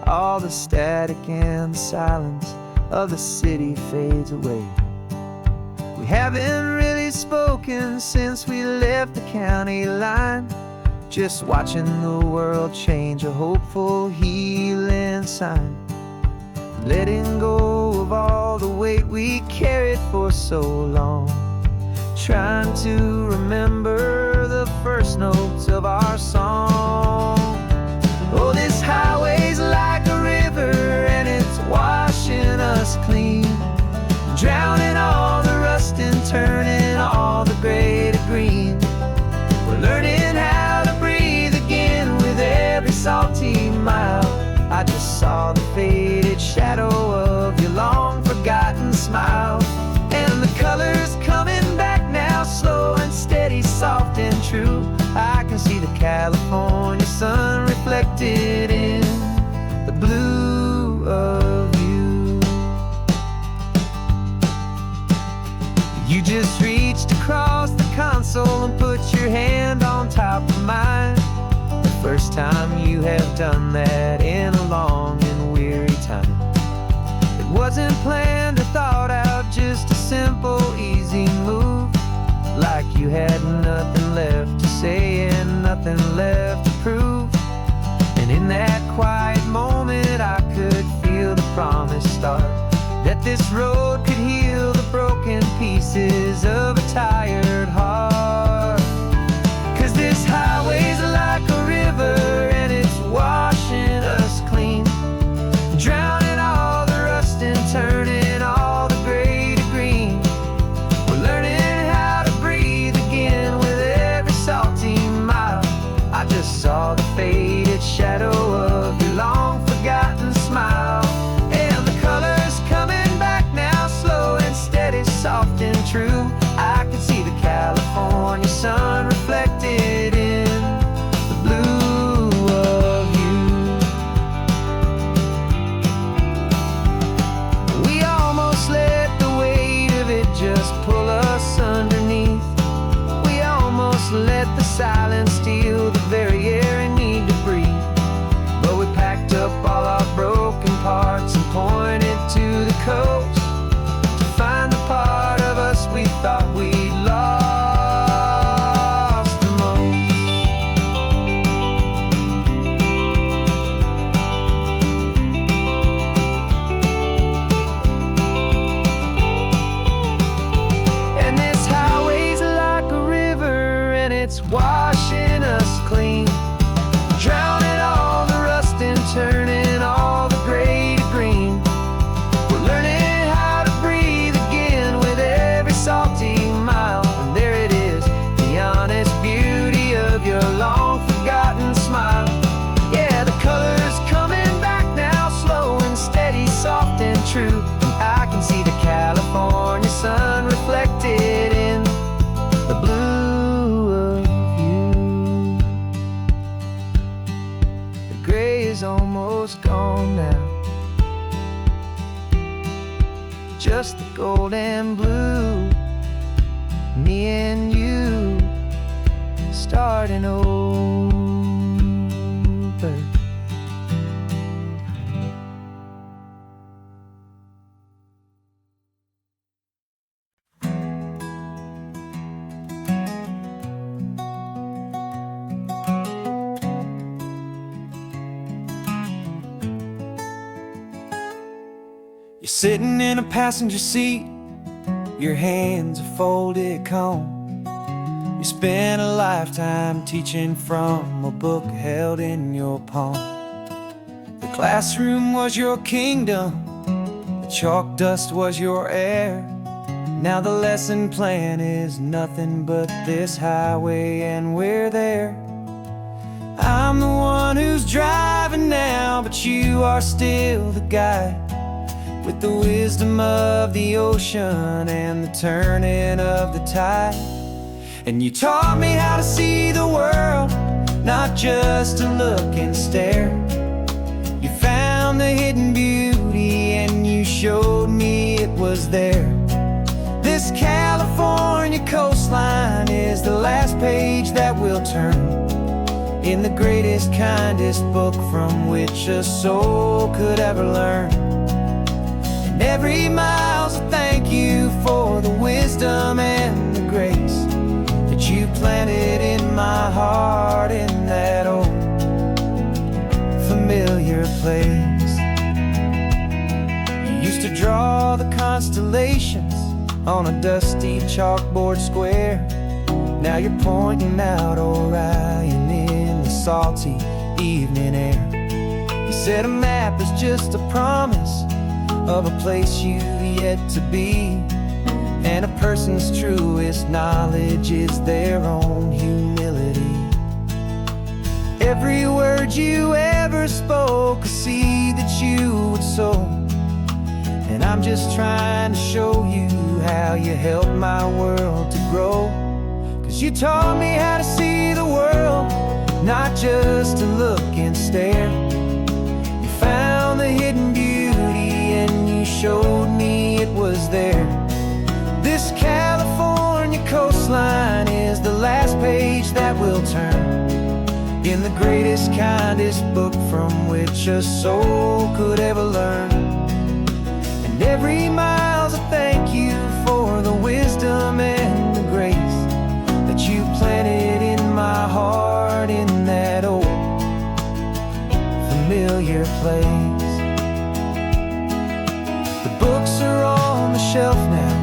All the static and the silence of the city fades away. We haven't really spoken since we left the county line, just watching the world change, a hopeful healing sign. Letting go of all the weight we carried for so long, trying to remember the first notes of our song. Oh, this highway's like a river and it's washing us clean, drowning all the rust and turning all the gray to green. We're learning how to breathe again with every salty mile. I just saw the faded shadow of your long forgotten smile, and the colors coming back now, slow and steady, soft and true. I can see the California sun reflected in the blue of you. You just reached across the console and put your hand on top of mine. The first time you have done that in a long and weary time. It wasn't planned or thought out, just a simple, easy move. Like you had nothing left to say and nothing left to prove. And in that quiet moment I could feel the promise start, that this road could heal the broken pieces of a tired heart. 'Cause this highway's like a river and it's washing us clean, drowning all the rust and turning all the gray to green. We're learning how to breathe again with every salty mile. I just saw the faded shadow of your long forgotten smile, and the colors coming back now, slow and steady, soft and true. I can see the California sun reflected in the blue of you. We almost let the weight of it just pull us underneath. We almost let the silence steal the very air I need to breathe. But we packed up all our broken parts and pointed to the coast to find the part of us we thought we'd lost the most. And this highway's like a river and it's washing us clean, drowning all the rust and turning all the gray to green. We're learning how to breathe again with every salty mile. And there it is, the honest beauty of your long forgotten smile. Yeah, the colors coming back now, slow and steady, soft and true. And I can see the California sun reflected in the blue of you. The gray is almost gone now, just the gold and blue. Me and you starting over. You're sitting in a passenger seat, your hands are folded calm. You spent a lifetime teaching from a book held in your palm. The classroom was your kingdom, the chalk dust was your air. Now the lesson plan is nothing but this highway and we're there. I'm the one who's driving now, but you are still the guide, with the wisdom of the ocean and the turning of the tide. And you taught me how to see the world, not just to look and stare. You found the hidden beauty and you showed me it was there. This California coastline is the last page that we'll turn in the greatest, kindest book from which a soul could ever learn. And every mile's a thank you for the wisdom and the grace that you planted in my heart in that old familiar place. You used to draw the constellations on a dusty chalkboard square. Now you're pointing out Orion in the salty evening air. You said a map is just a promise of a place you've yet to be, and a person's truest knowledge is their own humility. Every word you ever spoke, a seed that you would sow, and I'm just trying to show you how you helped my world to grow. 'Cause you taught me how to see the world, not just to look and stare. You found the hidden beauty and you showed me it was there. This California coastline is the last page that we'll turn in the greatest, kindest book from which a soul could ever learn. And every mile's a thank you for the wisdom and the grace that you planted in my heart in that old familiar place. The books are on the shelf now,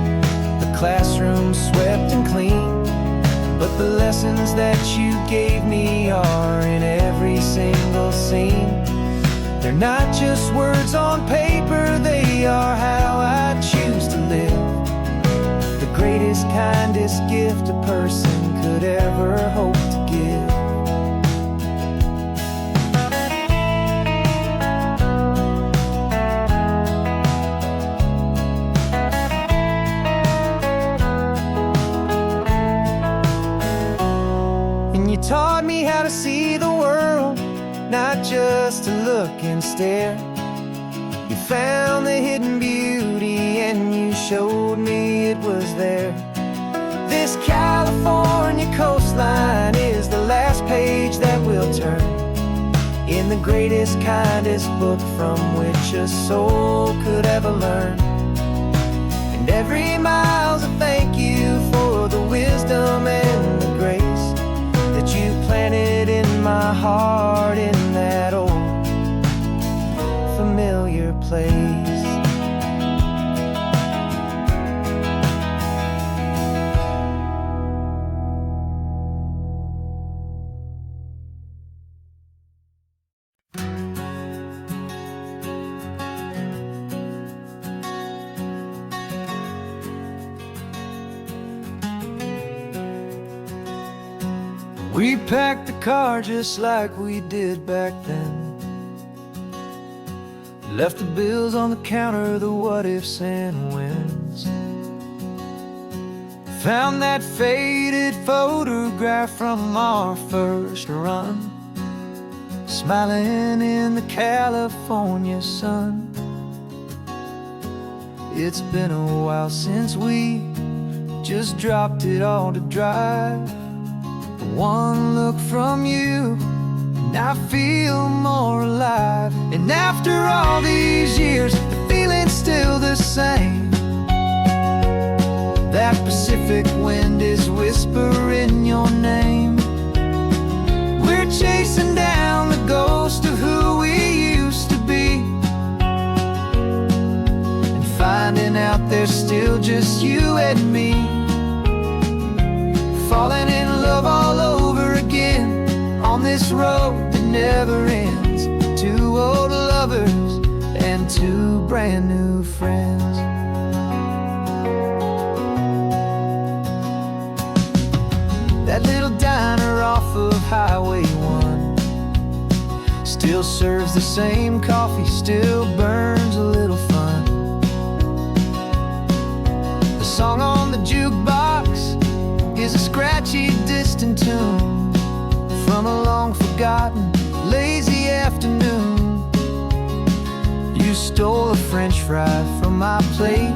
the classroom swept and clean, but the lessons that you gave me are in every single scene. They're not just words on paper, they are how I choose to live. The greatest, kindest gift a person could ever hope to give. And you taught me how to see the world, not just to look and stare. You found the hidden beauty and you showed me it was there. This California coastline is the last page that we'll turn in the greatest, kindest book from which a soul could ever learn. And every mile's a thank you for the wisdom and the grace that you planted in my heart in that old familiar place. We packed the car just like we did back then. Left the bills on the counter, the what ifs and whens. Found that faded photograph from our first run, smiling in the California sun. It's been a while since we just dropped it all to drive. One look from you and I feel more alive. And after all these years, the feeling's still the same. That Pacific wind is whispering your name. We're chasing down the ghost of who we used to be. still just you and me, falling in love all over again on this road that never ends. Two old lovers and two brand new friends. That little diner off of Highway 1 still serves the same coffee, still burns a little fun. The song on the jukebox is a scratchy, distant tune from a long forgotten, lazy afternoon. You stole a French fry from my plate,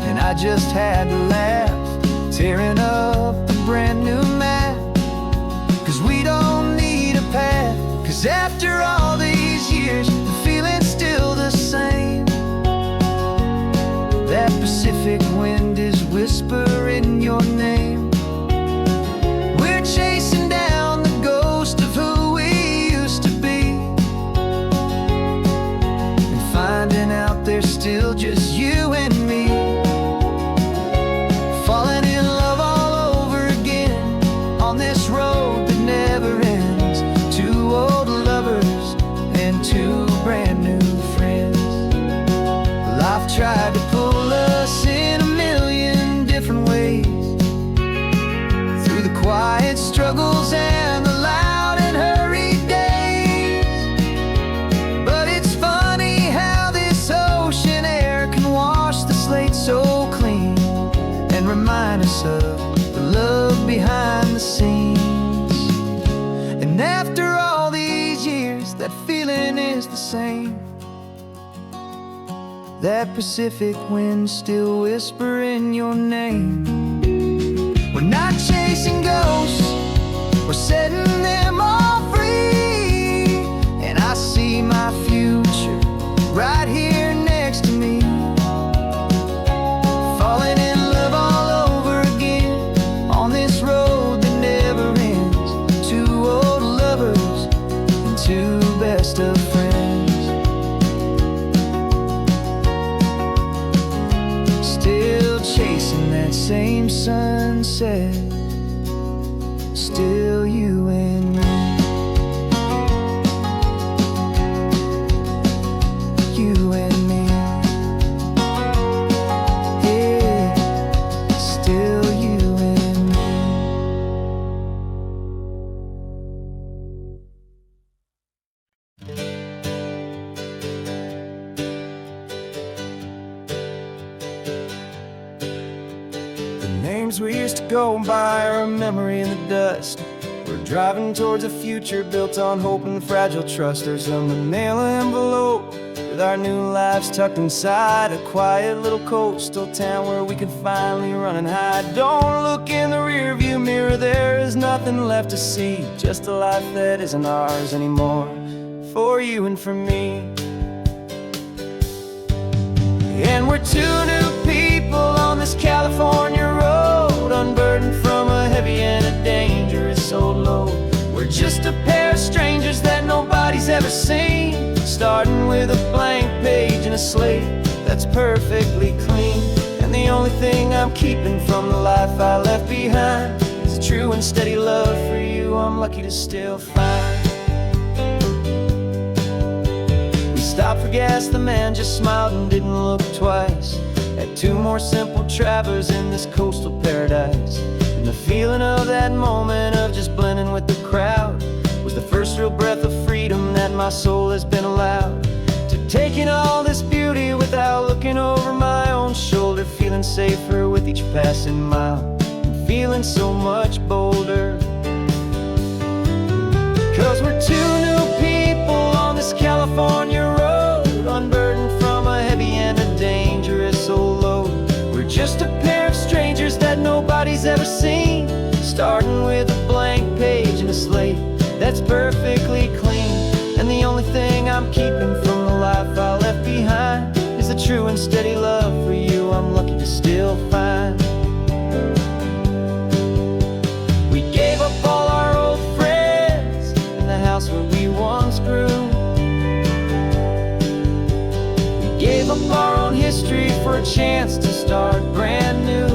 and I just had to laugh, tearing up a brand new map. Cause we don't need a path, cause after all these years, the feeling's still the same. That Pacific wind is whispering your name. We're chasing down the ghost of who we used to be, and finding out there's still just you and me, falling in love all over again on this road that never ends. Two old lovers and two brand new friends. Life tried to pull us in a million different ways, through the quiet struggles and the loud and hurried days. But it's funny how this ocean air can wash the slate so clean and remind us of the love behind the scenes. And after all these years, that feeling is the same. That Pacific wind still whispering your name. We're not chasing ghosts, we're setting them all free. And I see my future right here next to me, falling in love all over again on this road that never ends. Two old lovers and two best of friends. Still chasing that same sunset, still you and me, you and me, yeah, still you and me. Names we used to go by are a memory in the dust. We're driving towards a future built on hope and fragile trust. There's a manila envelope with our new lives tucked inside, a quiet little coastal town where we can finally run and hide. Don't look in the rearview mirror, there is nothing left to see, just a life that isn't ours anymore, for you and for me. And we're two new people on this California road, unburdened from a heavy and a dangerous old load. We're just a pair of strangers that nobody's ever seen, starting with a blank page and a slate that's perfectly clean. And the only thing I'm keeping from the life I left behind is a true and steady love for you I'm lucky to still find. Stopped for gas, the man just smiled and didn't look twice at two more simple travelers in this coastal paradise. And the feeling of that moment of just blending with the crowd was the first real breath of freedom that my soul has been allowed to take in all this beauty without looking over my own shoulder, feeling safer with each passing mile and feeling so much bolder. Cause we're two new people on this California road, unburdened from a heavy and a dangerous old load. We're just a pair of strangers that nobody's ever seen, starting with a blank page and a slate that's perfectly clean. And the only thing I'm keeping from the life I left behind is the true and steady love for you I'm lucky to still find. We gave up all our old friends in the house where we once grew. We gave up our own history history for a chance to start brand new.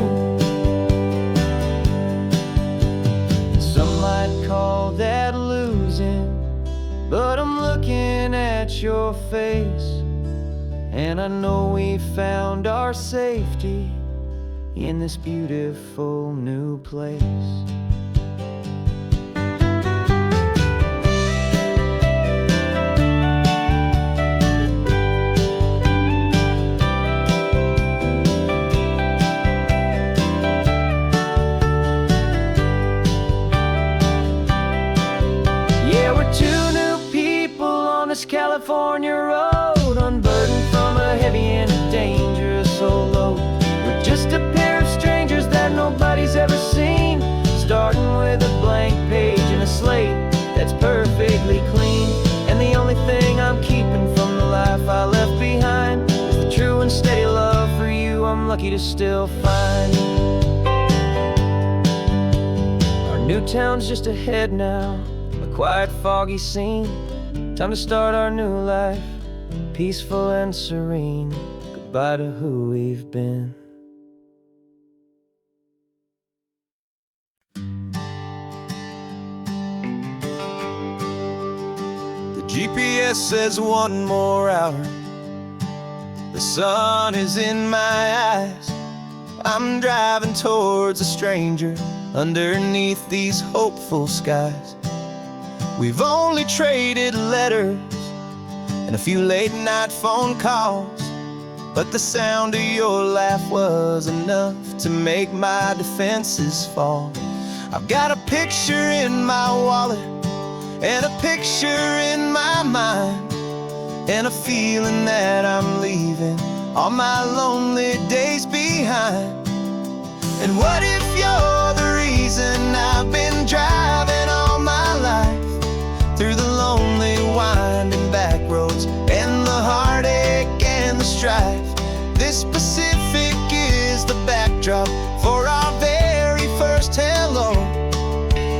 Some might call that losing, but I'm looking at your face, and I know we found our safety in this beautiful new place. Yeah, we're two new people on this California road, unburdened from a heavy and a dangerous old load. We're just a pair of strangers that nobody's ever seen, starting with a blank page and a slate that's perfectly clean. And the only thing I'm keeping from the life I left behind is the true and steady love for you I'm lucky to still find. Our new town's just ahead now, a quiet, foggy scene. Time to start our new life, peaceful and serene. Goodbye to who we've been. The GPS says 1 more hour. The sun is in my eyes. I'm driving towards a stranger underneath these hopeful skies. We've only traded letters and a few late night phone calls, but the sound of your laugh was enough to make my defenses fall. I've got a picture in my wallet and a picture in my mind, and a feeling that I'm leaving all my lonely days behind. And what if you're the reason I've been driving all my life, through the lonely winding back roads and the heartache and the strife? This Pacific is the backdrop for our very first hello,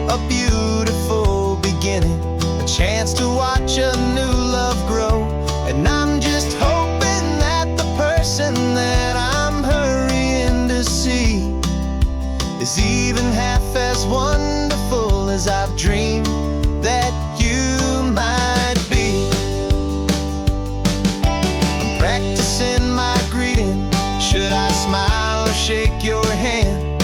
a beautiful beginning, a chance to watch a new love grow. And I'm just hoping that the person that I'm hurrying to see is even half as wonderful as I've dreamed that you might be. I'm practicing my greeting. Should I smile or shake your hand?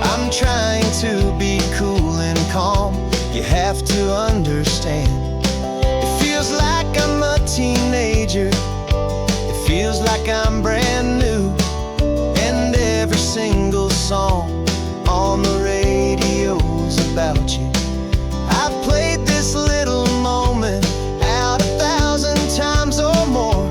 I'm trying to be cool and calm. You have to understand. It feels like I'm a teenager. It feels like I'm brand new. And every single song on the radio's about you. I've played this little moment out 1,000 times or more,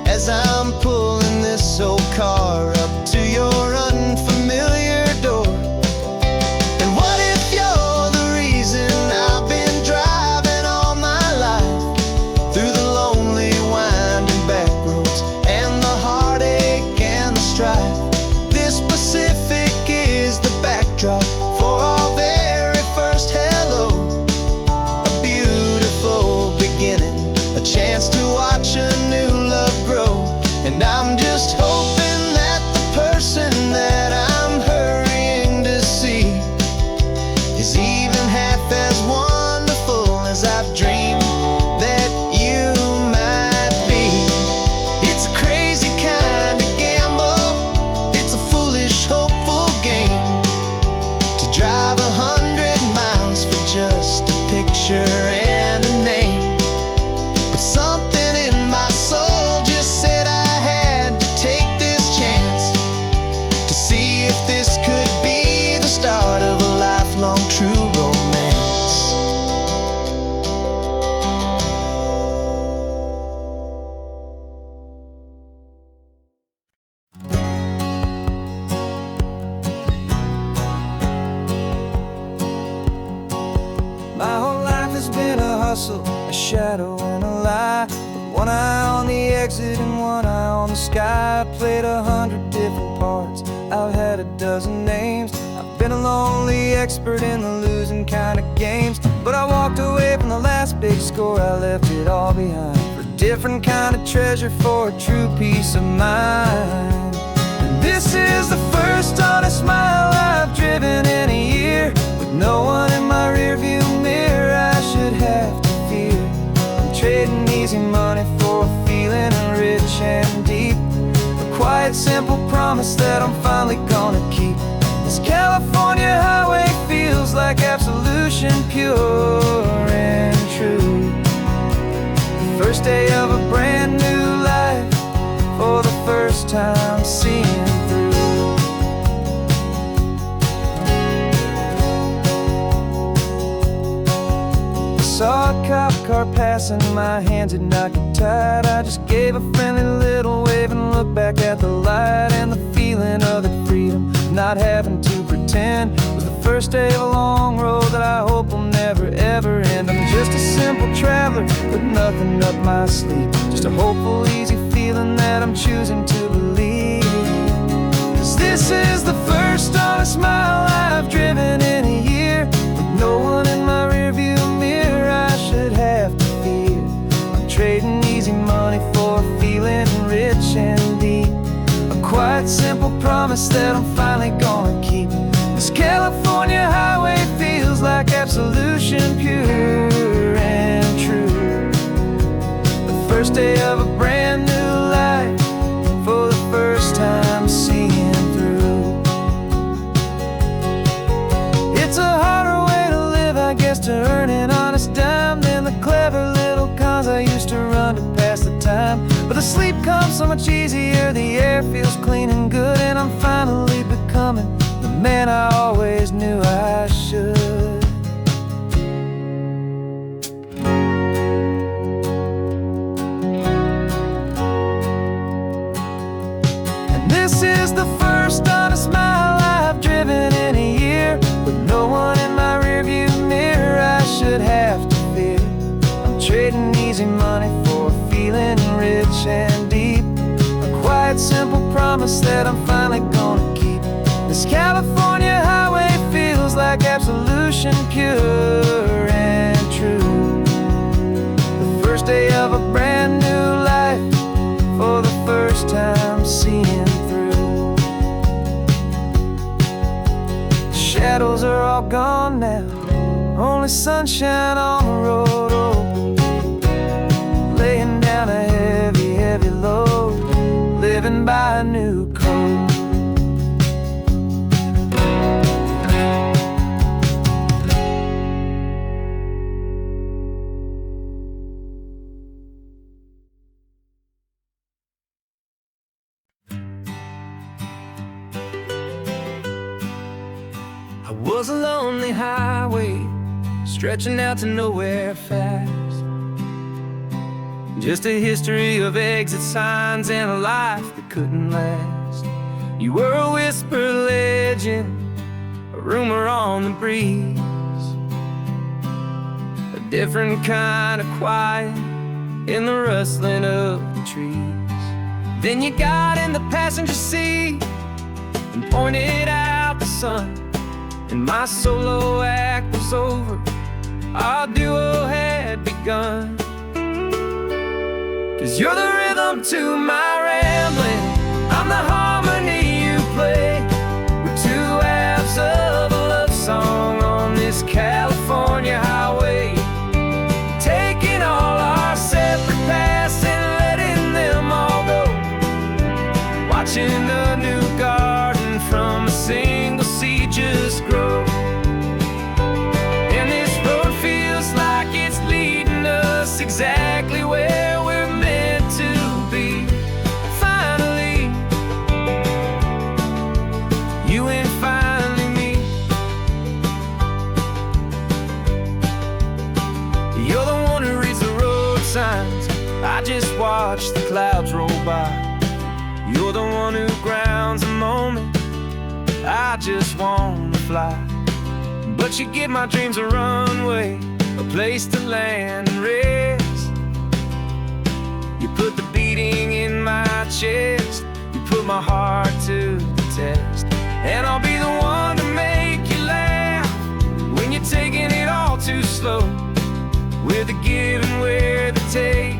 as I'm pulling this old car up to your unfamiliar door. And what if you're the reason I've been driving all my life, through the lonely winding back roads and the heartache and the strife? This Pacific is the backdrop for our very first hello, a beautiful beginning, a chance to watch a new love grow. And I'm just hoping that the person that I'm hurrying to see is even half as wonderful as I've dreamed that you might be. It's a crazy kind of gamble, it's a foolish, hopeful game, to drive 100 miles for just a picture and a name. But something in my soul just said I had to take this chance, to see if this could be the start of a lifelong true romance. My whole life has been a hustle, a shadow and a lie, with one eye on the exit and one eye on the sky. I played 100 different parts, I've had a dozen names. I've been a lonely expert in the losing kind of games, but I walked away from the last big score. I left it all behind for different different kind of treasure for a true peace of mind. And this is the first honest mile I've driven in a year, with no one in my rearview mirror I should have to fear. I'm trading easy money for a feeling rich and deep, a quiet, simple promise that I'm finally gonna keep. This California highway feels like absolution, pure and true. The first day of a brand new life, for the first time seeing through. I saw a cop car passing, my hands had not get tied. I just gave a friendly little wave and looked back at the light, and the feeling of the freedom, not having to pretend, was the first day of a long road that I hope will never ever end. I'm just a simple traveler with nothing up my sleeve, just a hopeful, easy feeling that I'm choosing to believe. 'Cause this is the first honest mile I've driven in a year, with no one in my rearview mirror I should have to fear. I'm trading easy money for a feeling rich and deep, a quiet, simple promise that I'm finally gonna keep. This California highway feels like absolution, pure and true. The first day of a brand new life, for the first time seeing through. It's a harder way to live, I guess, to earn an honest dime than the clever little cons I used to run to pass the time. But the sleep comes so much easier, the air feels clean and good, and I'm finally becoming the man I always knew I should. And this is the first honest mile I've driven in a year, with no one in my rearview mirror I should have to fear. I'm trading easy money for a feeling rich and deep, a quiet, simple promise that I'm finally gonna keep. This California highway feels like absolution, pure and true. The first day of a brand new life, for the first time seeing through. The shadows are all gone now, only sunshine on the road. Oh, laying down a heavy, heavy load, living by a new code. I was a lonely highway, stretching out to nowhere fast. Just a history of exit signs and a life that couldn't last. You were a whisper legend, a rumor on the breeze, a different kind of quiet in the rustling of the trees. Then you got in the passenger seat and pointed out the sun, and my solo act was over, our duo had begun. 'Cause you're the rhythm to my rambling, I'm the harmony you play. We're two halves of a love song on this California highway, taking all our separate paths and letting them all go, watching a new garden from a single seed just grow. And this road feels like it's leading us exactly where we're meant to be. Finally, you and finally me. You're the one who reads the road signs, I just watch the clouds roll by. You're the one who grounds a moment, I just wanna fly. But you give my dreams a runway, a place to land and rest. You put the beating in my chest, you put my heart to the test. And I'll be the one to make you laugh when you're taking it all too slow. We're the give and we're the take,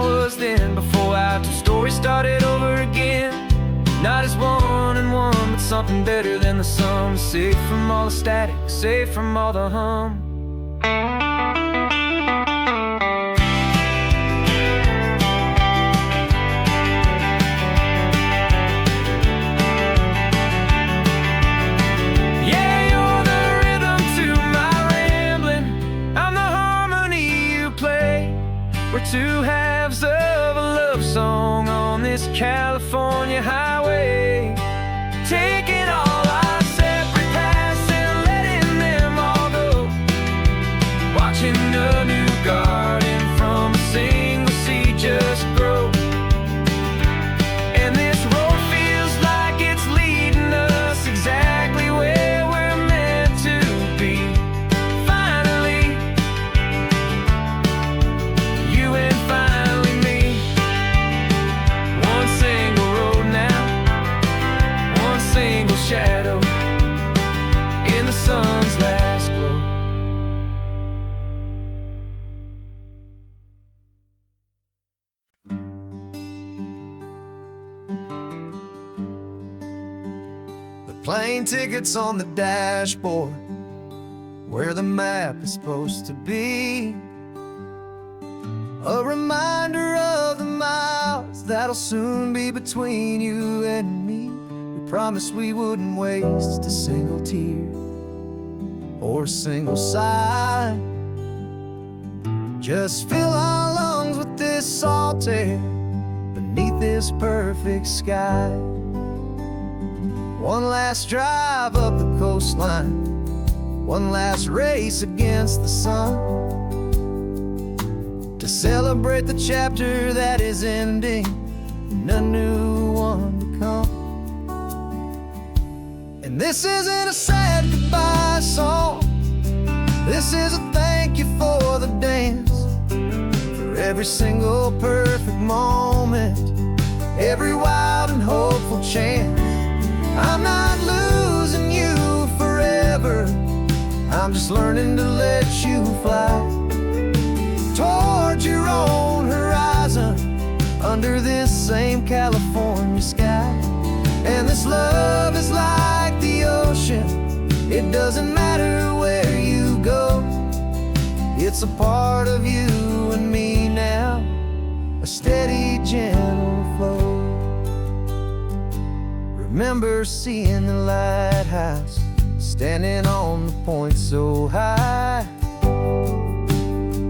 I was then, before our two stories started over again. Not as one and one, but something better than the sum. Safe from all the static, safe from all the hum. We're two halves of a love song on this California highway, taking all our separate paths and letting them all go, watching a new garden from a single seed just grow. And this road feels like it's leading us exactly where we're meant to be. Finally, you and finally me. One single road now, one single shadow in the sun's last glow. The plane tickets on the dashboard, where the map is supposed to be. A reminder of the miles that'll soon be between you and me. We promised we wouldn't waste a single tear or a single sigh. Just fill our lungs with this salt air beneath this perfect sky. One last drive up the coastline, one last race against the sun, to celebrate the chapter that is ending and a new one to come. And this isn't a sad goodbye song, this is a thank you for the dance, for every single perfect moment, every wild and hopeful chance. I'm not losing you forever, I'm just learning to let you fly toward your own horizon, under this same California sky. And this love is like the ocean, it doesn't matter where you go, it's a part of you and me now, a steady, gentle flow. Remember seeing the lighthouse, standing on the point so high, a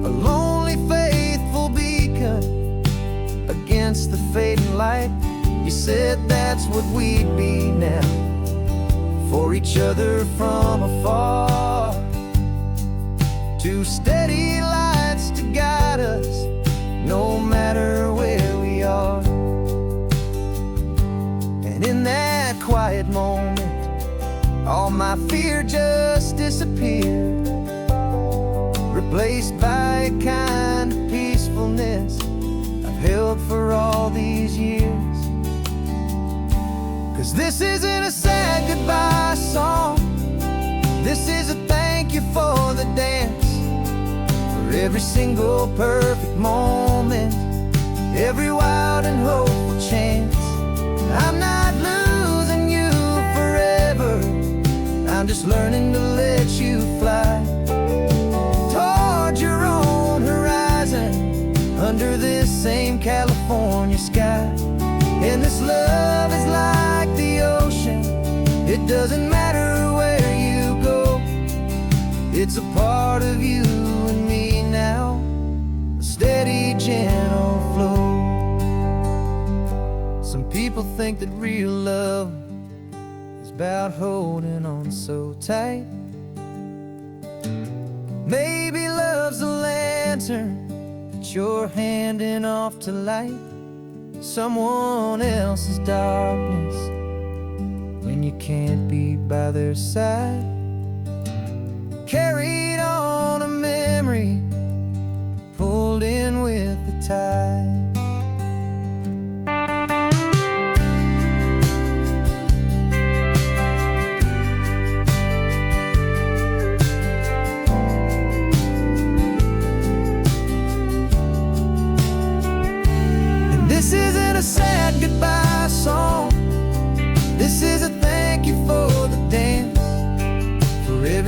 lonely, faithful beacon against the fading light. You said that's what we'd be now, for each other from afar. Two steady lights to guide us, no matter where we are. And in that quiet moment, all my fear just disappeared, replaced by a kind of peacefulness I've held for all these years. 'Cause this isn't a sad goodbye song, this is a thank you for the dance, for every single perfect moment, every wild and hopeful chance. I'm not losing you forever, I'm just learning to let you fly toward your own horizon, under this same California sky. And this love is like the ocean, it doesn't matter where you go, it's a part of you and me now, a steady, gentle flow. Some people think that real love is about holding on so tight. Maybe love's a lantern that you're handing off to light someone else's darkness when you can't be by their side. Carried on a memory, pulled in with the tide.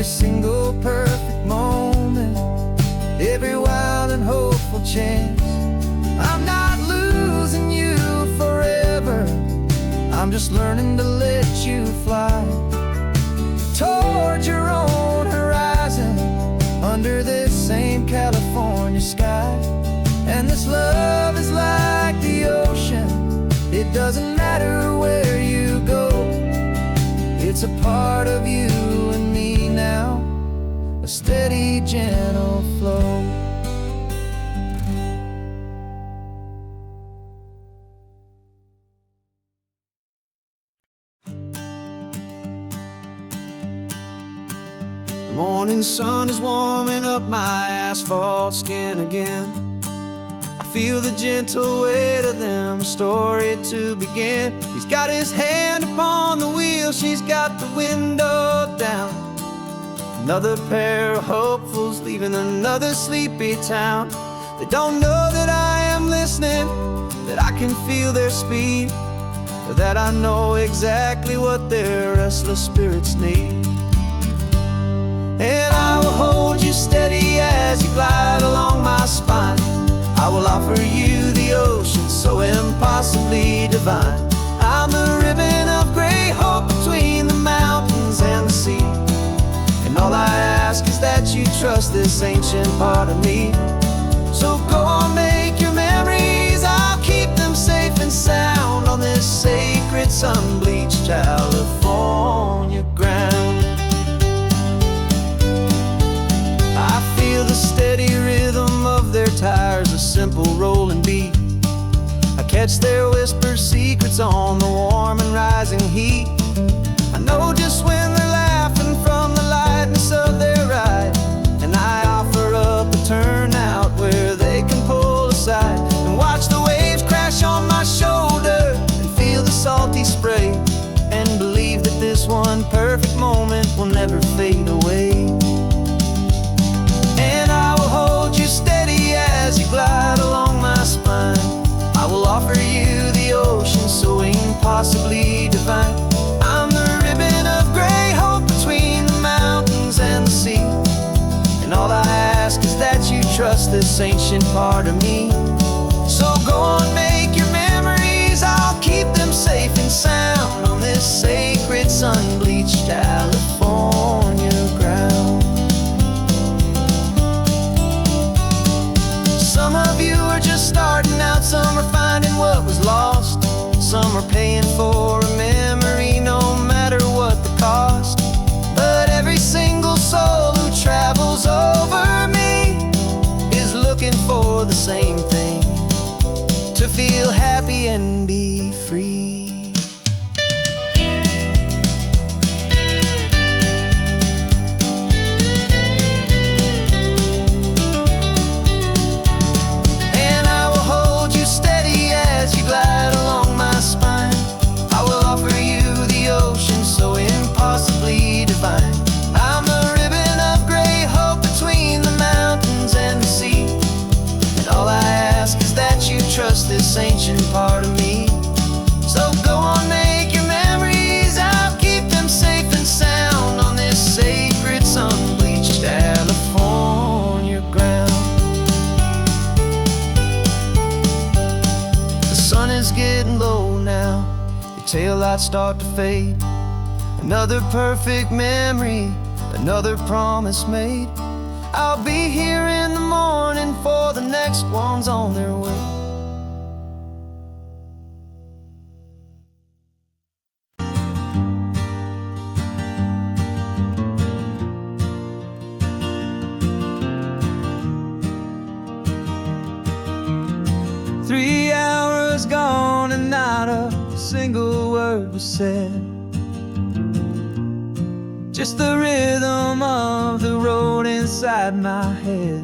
every single perfect moment, every wild and hopeful chance. I'm not losing you forever, I'm just learning to let you fly toward your own horizon, under this same California sky. And this love is like the ocean, it doesn't matter where you go, it's a part of you and me now, a steady, gentle flow. The morning sun is warming up my asphalt skin again. I feel the gentle weight of them, a story to begin. He's got his hand upon the wheel, she's got the window down. Another pair of hopefuls leaving another sleepy town. They don't know that I am listening, that I can feel their speed, or that I know exactly what their restless spirits need. And I will hold you steady as you glide along my spine. I will offer you the ocean so impossibly divine. I'm the ribbon of gray hope between the mountains and the sea. And all I ask is that you trust this ancient part of me. So go on, make your memories, I'll keep them safe and sound on this sacred sun-bleached California ground. I feel the steady rhythm of their tires, a simple rolling beat. I catch their whispered secrets on the warm and rising heat. I know just when they're laughing from the lightness of their ride, and I offer up a turnout where they can pull aside and watch the waves crash on my shoulder and feel the salty spray, and believe that this one perfect moment will never fade away. And I will hold you steady as you glide along my spine. I will offer you the ocean so impossibly divine. I'm the ribbon of gray hope between the mountains and the sea. And all I ask is that you trust this ancient part of me. So go on, make your memories, I'll keep them safe and sound on this sacred sun-bleached California ground. Some of you are just starting out, some are finding what was lost, some are paying for a memory no matter what the cost. But every single soul who travels over me is looking for the same thing, to feel happy and be free. Glide along my spine. I will offer you the ocean so impossibly divine. I'm the ribbon of gray hope between the mountains and the sea. And all I ask is that you trust this ancient part of me. So go on, make your memories, I'll keep them safe and sound on this sacred sun-bleached California ground. The sun is getting low now, your taillights start to fade. Another perfect memory, another promise made. I'll be here in the morning for the next ones on their way. 3 hours gone and not a single word was said. Just the rhythm of the road inside my head.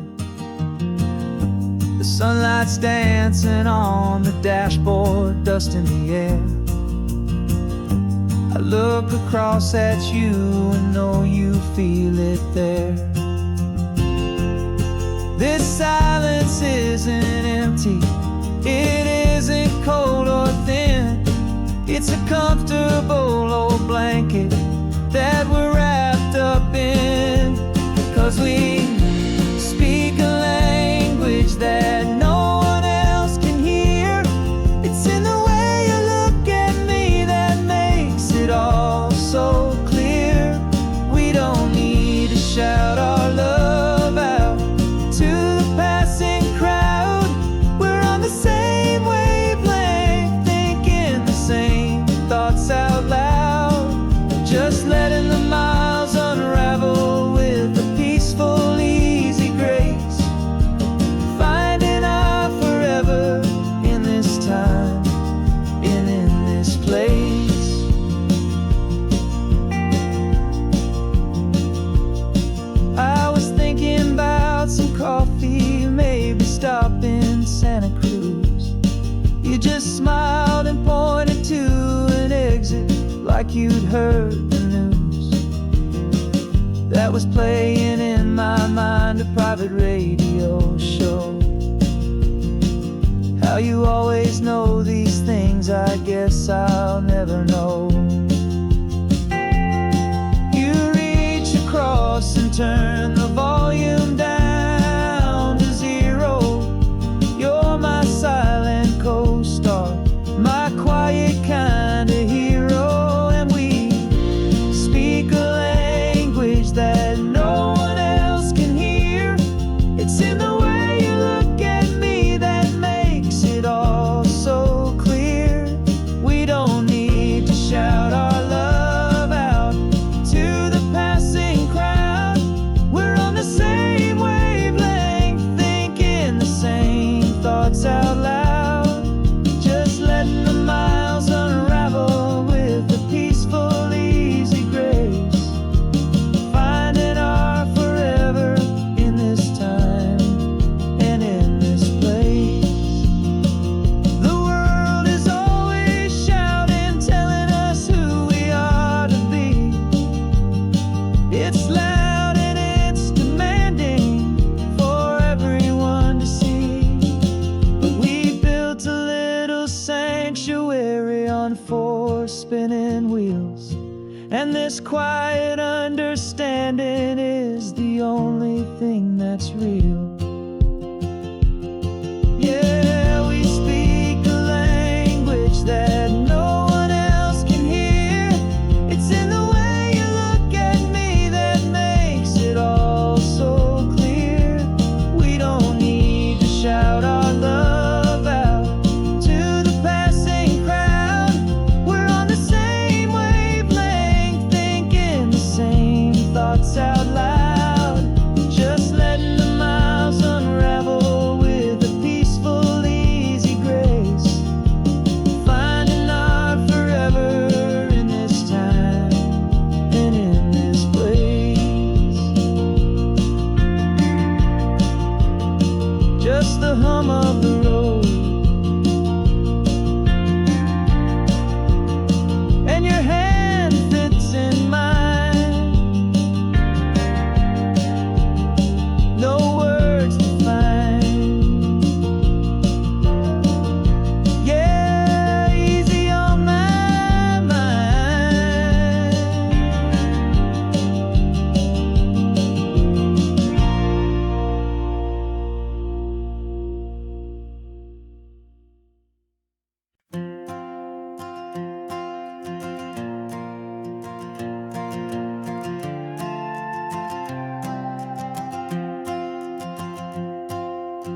The sunlight's dancing on the dashboard, dust in the air. I look across at you and know you feel it there. This silence isn't empty, it isn't cold or thin. It's a comfortable old blanket that we're wrapped up in. in Santa Cruz. You just smiled and pointed to an exit like you'd heard the news. That was playing in my mind, a private radio show. How you always know these things, I guess I'll never know. You reach across and turn the volume down to 0. You're my silent co-star, my quiet kind of hero. And we speak a language that no one else can hear. It's in the way you look at me that makes it all so clear. We don't need to shout our love out to the passing crowd. We're on the same wavelength, thinking the same thoughts out loud. Just letting the miles unravel with a peaceful, easy grace. Finding our forever in this time and in this place. The world is always shouting, telling us who we are to be. It's loud and it's demanding for everyone to see. But we built a little sanctuary on 4 spinning wheels, and this quiet understanding is the only thing that's real. Yeah, we speak a language that no one else can hear. It's in the way you look at me that makes it all so clear. We don't need to shout our love out to the passing crowd. We're on the same wavelength, thinking the same thoughts out loud. Just letting the miles unravel with a peaceful, easy grace. Finding our forever in this time and in this place. Just the hum of the road and your hand fits in mine. No words to find. Yeah, easy on my mind.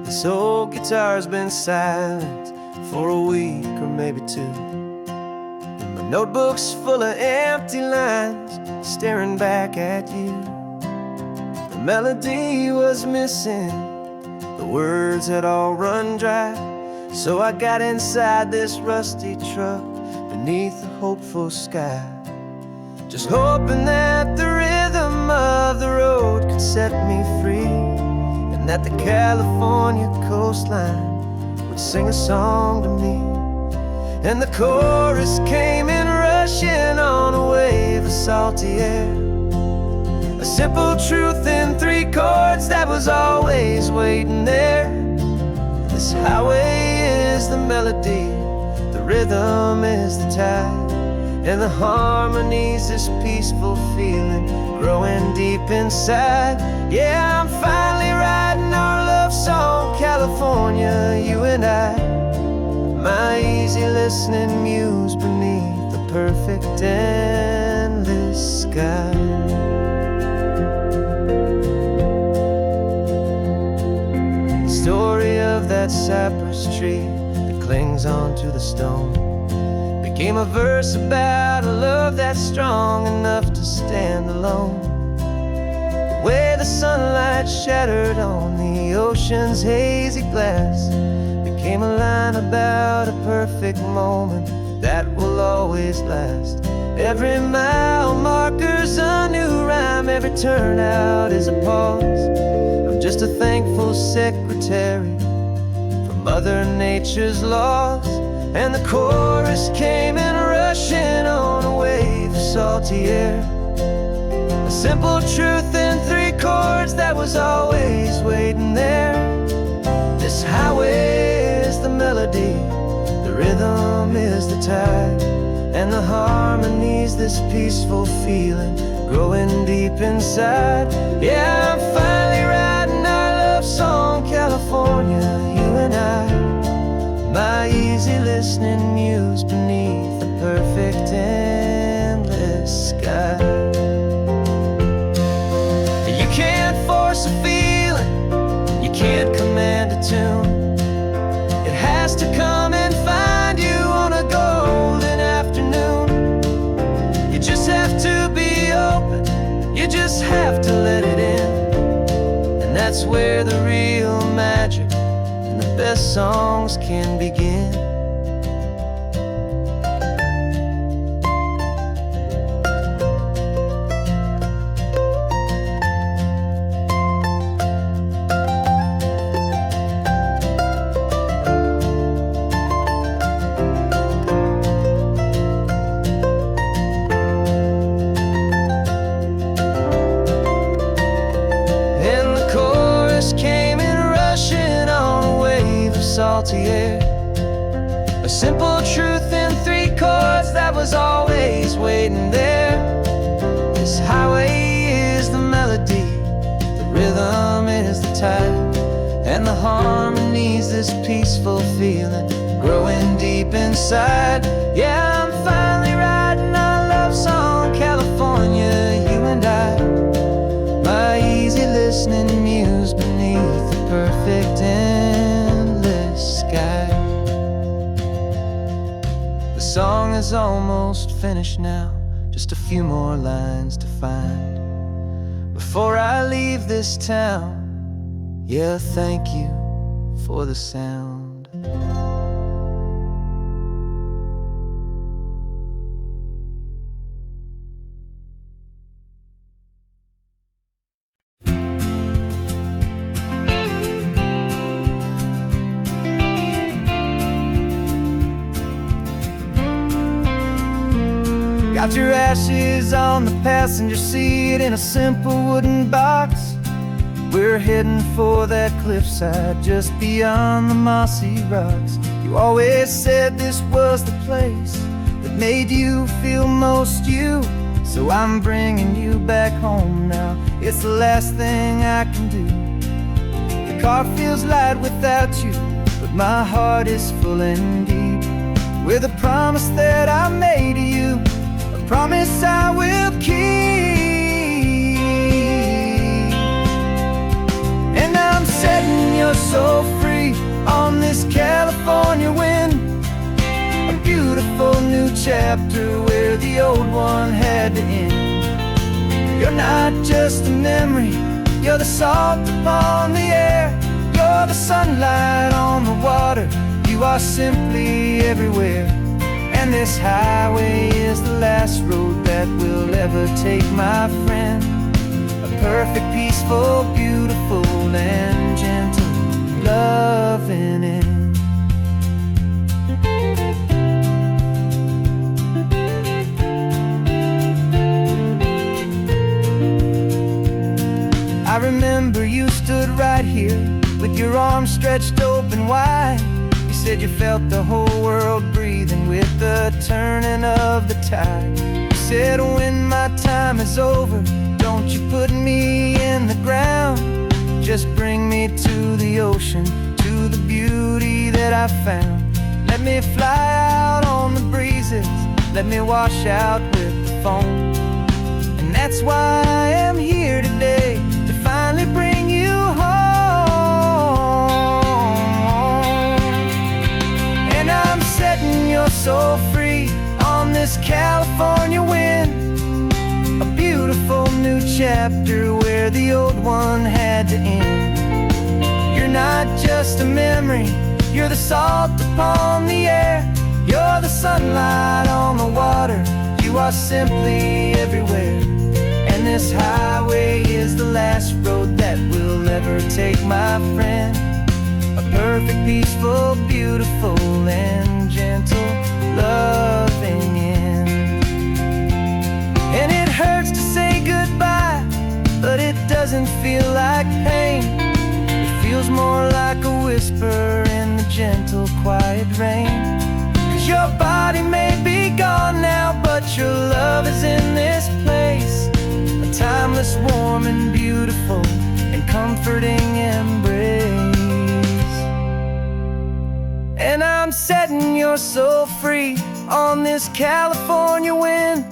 This old guitar's been silent for a week or maybe 2, and my notebook's full of empty lines staring back at you. The melody was missing, the words had all run dry. So I got inside this rusty truck beneath a hopeful sky, just hoping that the rhythm of the road could set me free, and that the California coastline would sing a song to me. And the chorus came in rushing on a wave of salty air, a simple truth in 3 chords that was always waiting there. This highway is the melody, the rhythm is the tide, and the harmony's this peaceful feeling growing deep inside. Yeah, I'm finally writing our love song, California, you and I. My easy listening muse beneath the perfect endless sky. Story of that cypress tree that clings onto the stone became a verse about a love that's strong enough to stand alone. The way the sunlight shattered on the ocean's hazy glass became a line about a perfect moment that will always last. Every mile marker's a new rhyme, every turnout is a pause. I'm just a thankful secretary for Mother Nature's laws. And the chorus came in rushing on a wave of salty air. A simple truth in 3 chords that was always waiting there. This highway is the melody, the rhythm is the tide, and the harmony's this peaceful feeling growing deep inside. Yeah, I'm finally writing our love song, California, you and I. My easy listening muse beneath the perfect endless sky. You can't force a feeling, you can't command a tune. It has to come and find you on a golden afternoon. You just have to be open, you just have to let it in. And that's where the real magic and the best songs can begin. Salty air, a simple truth in 3 chords that was always waiting there. This highway is the melody, the rhythm is the tide, and the harmony's this peaceful feeling growing deep inside. Yeah, I'm finally writing our love song, California, you and I. My easy listening muse beneath the perfect sky. The song is almost finished now, just a few more lines to find before I leave this town. Yeah, thank you for the sound. Got your ashes on the passenger seat in a simple wooden box. We're heading for that cliffside just beyond the mossy rocks. You always said this was the place that made you feel most you, so I'm bringing you back home now. It's the last thing I can do. The car feels light without you, but my heart is full and deep with a promise that I made to you, a promise I will keep. And I'm setting your soul free on this California wind, a beautiful new chapter where the old one had to end. You're not just a memory, you're the salt upon the air, you're the sunlight on the water, you are simply everywhere. And this highway is the last road that we'll ever take, my friend. A perfect, peaceful, beautiful, and gentle loving end. I remember you stood right here with your arms stretched open wide. You said you felt the whole world breathing with the turning of the tide. You said when my time is over, don't you put me in the ground, just bring me to the ocean, to the beauty that I found. Let me fly out on the breezes, let me wash out with the foam. And that's why I am here today, to finally bring you home. And I'm setting your soul free on this California wind, a beautiful new chapter where the old one had to end. You're not just a memory, you're the salt upon the air, you're the sunlight on the water, you are simply everywhere. And this highway is the last road that we'll ever take, my friend. A perfect, peaceful, beautiful, and gentle, loving end. And it hurts to say goodbye, but it doesn't feel like pain. It feels more like a whisper in the gentle, quiet rain. 'Cause your body may be gone now, but your love is in this place, a timeless, warm, and beautiful, and comforting embrace. And I'm setting your soul free on this California wind,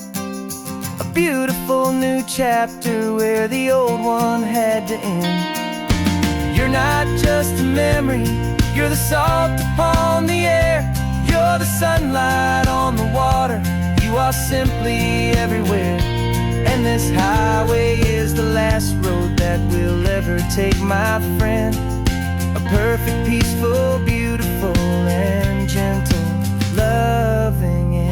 a beautiful new chapter where the old one had to end. You're not just a memory, you're the salt upon the air, you're the sunlight on the water, you are simply everywhere. And this highway is the last road that we'll ever take, my friend. A perfect, peaceful, beautiful, and gentle, loving end.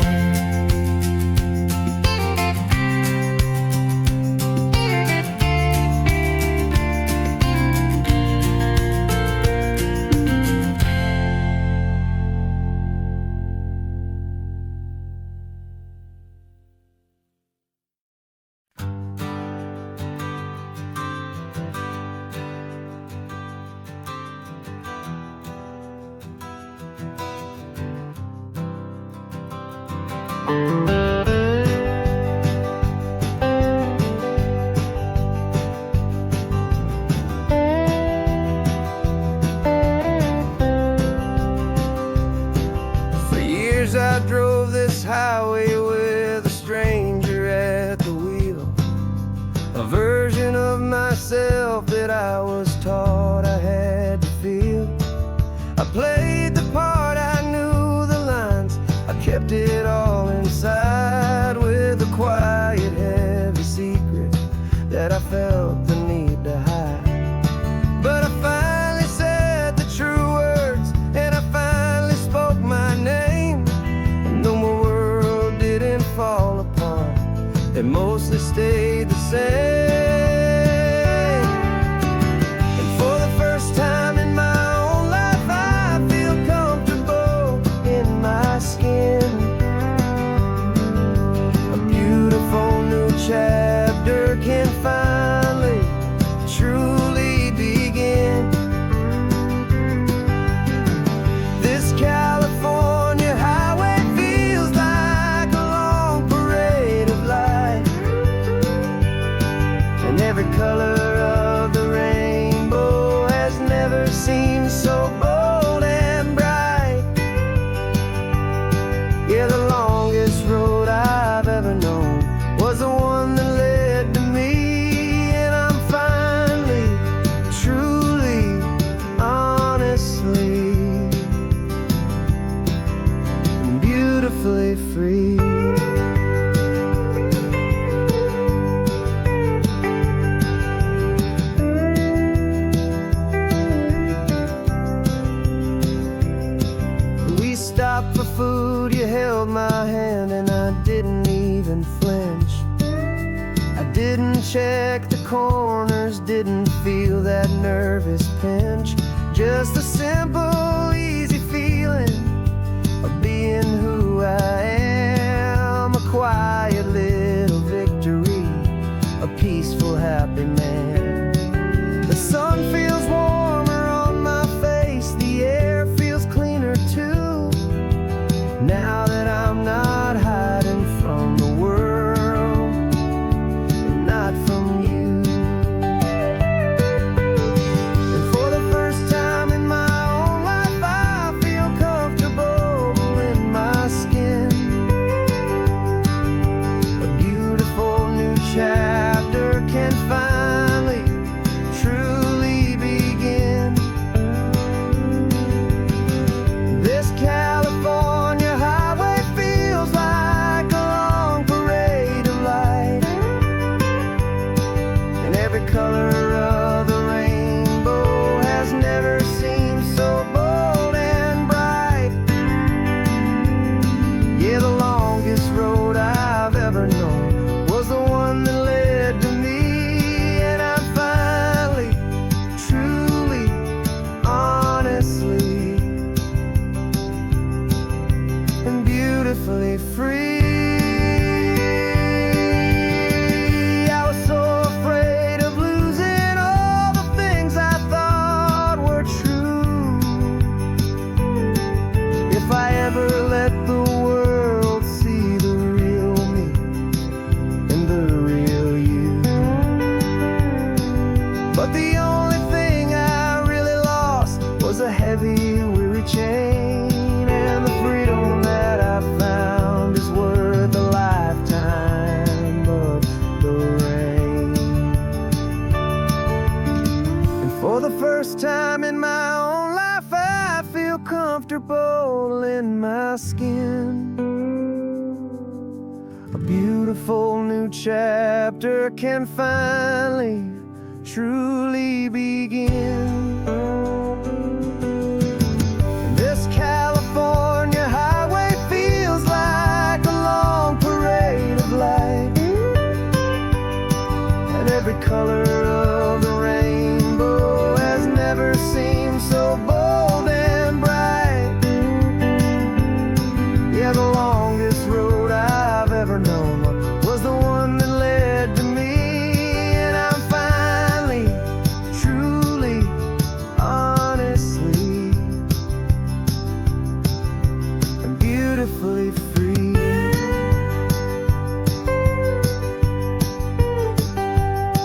For years I drove this highway with a stranger at the wheel, a version of myself that I was taught I had to feel. I played the part, I knew the lines, I kept it all inside with a quiet, heavy secret that I felt the need to hide. But I finally said the true words, and I finally spoke my name. And though my world didn't fall apart, it mostly stayed the same. And for the first time in my own life, I feel comfortable in my skin. A beautiful new chapter can finally truly begin. This California highway feels like a long parade of light, and every color of the rainbow has never seemed so bold and bright. Yeah, the longest road I've ever known was the one that led to me, and I'm finally, truly, honestly, and beautifully free. We stopped for food, you held my hand, and I didn't even flinch. I didn't check the corners, didn't feel that nervous pinch. Just a simple, easy feeling of being who I am. A quiet little victory, a peaceful, happy man. The sun feels warmer on my face, the air feels cleaner too, now that I'm not hiding from the world, and not from you. And for the first time in my own life, beautifully free. I was so afraid of losing all the things I thought were true. If I ever let the world see the real me and the real you. But the only thing I really lost was a heavy, weary chain, and the freedom that I found is worth a lifetime of the rain. And for the first time in my own life, I feel comfortable in my skin. A beautiful new chapter can finally truly begin. This California highway feels like a long parade of light, and every color of the rainbow has never seemed so bold and bright. Yeah, the longest road I've ever known was the one that led to me, and I'm finally, truly, honestly, I'm beautifully free.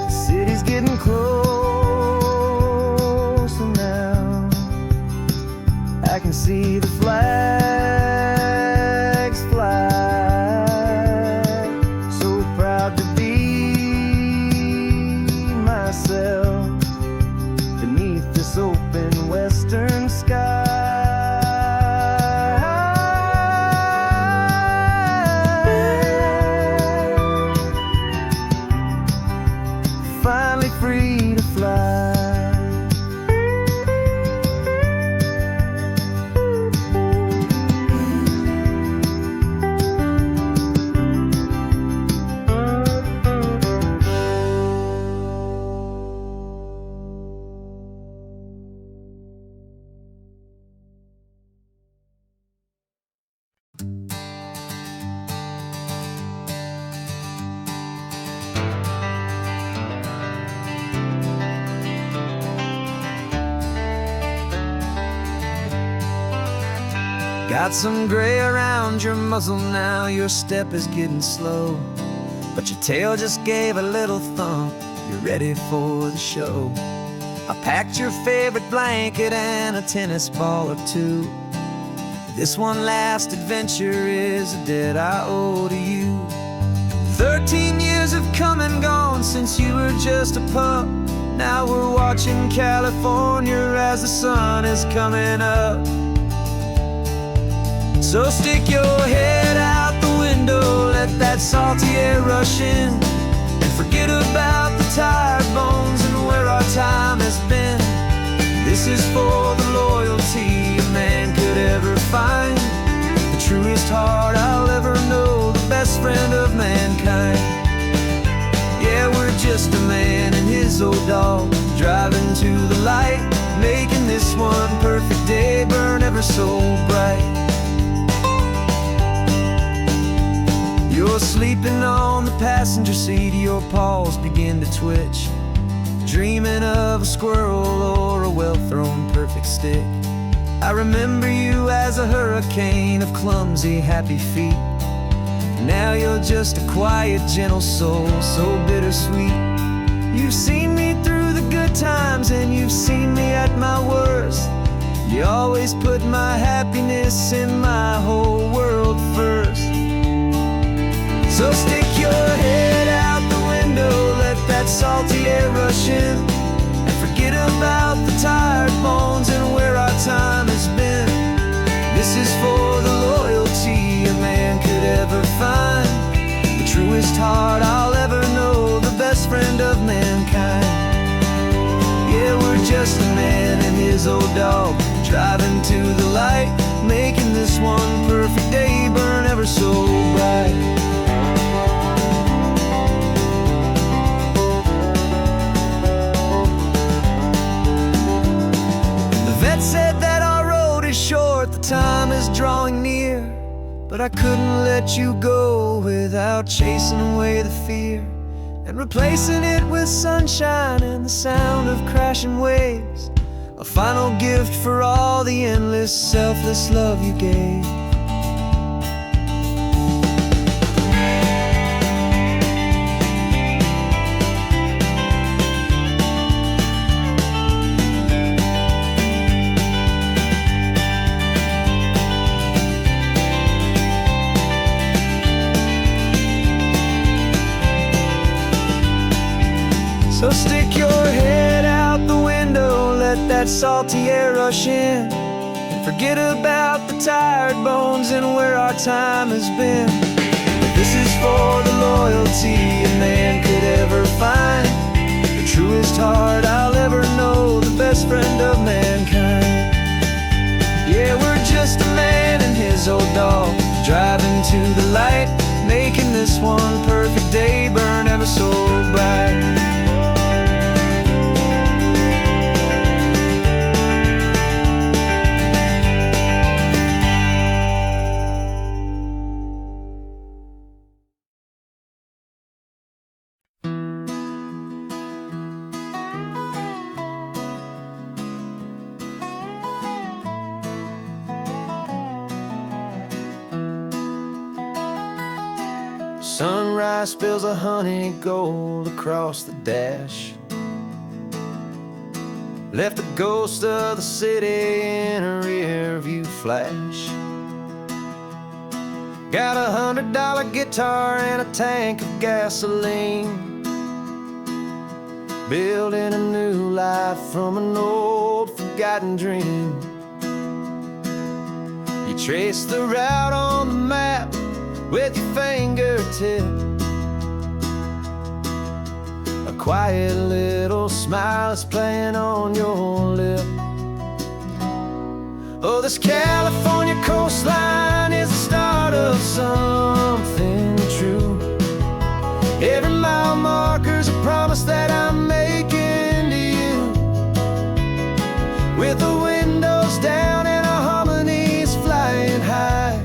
The city's getting closer now. I can see the flags fly. So proud to be myself beneath this open western sky. Finally free to fly. Got some gray around your muzzle now, your step is getting slow, but your tail just gave a little thump, you're ready for the show. I packed your favorite blanket and a tennis ball or two. This one last adventure is a debt I owe to you. 13 years have come and gone since you were just a pup. Now we're watching California as the sun is coming up. So stick your head out the window, let that salty air rush in, and forget about the tired bones and where our time has been. This is for the loyalty a man could ever find, the truest heart I'll ever know, the best friend of mankind. Yeah, we're just a man and his old dog, driving to the light, making this one perfect day burn ever so bright. You're sleeping on the passenger seat, your paws begin to twitch, dreaming of a squirrel or a well-thrown perfect stick. I remember you as a hurricane of clumsy, happy feet. Now you're just a quiet, gentle soul, so bittersweet. You've seen me through the good times and you've seen me at my worst. You always put my happiness in my whole world first. So stick your head out the window, let that salty air rush in, and forget about the tired bones and where our time has been. This is for the loyalty a man could ever find, the truest heart I'll ever know, the best friend of mankind. Yeah, we're just a man and his old dog, driving to the light, making this one perfect day burn ever so bright. Said that our road is short, the time is drawing near, but I couldn't let you go without chasing away the fear and replacing it with sunshine and the sound of crashing waves. A final gift for all the endless, selfless love you gave. So stick your head out the window, let that salty air rush in, and forget about the tired bones and where our time has been. This is for the loyalty a man could ever find, the truest heart I'll ever know, the best friend of mankind. Yeah, we're just a man and his old dog, driving to the light, making this one perfect day burn ever so bright. Sunrise spills a honey gold across the dash, left the ghost of the city in a rear view flash. Got $100 guitar and a tank of gasoline, building a new life from an old forgotten dream. You trace the route on the map with your fingertip, a quiet little smile is playing on your lip. Oh, this California coastline is the start of something true. Every mile marker's a promise that I'm making to you, with the windows down and our harmonies flying high.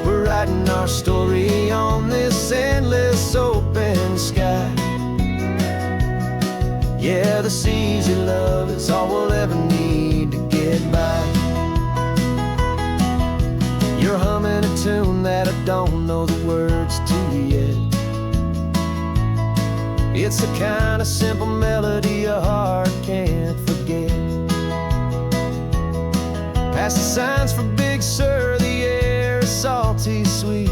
Writing our story on this endless open sky. Yeah, this easy love is all we'll ever need to get by. You're humming a tune that I don't know the words to yet. It's the kind of simple melody a heart can't forget. Past the signs for Big Sur, the air is salty sweet.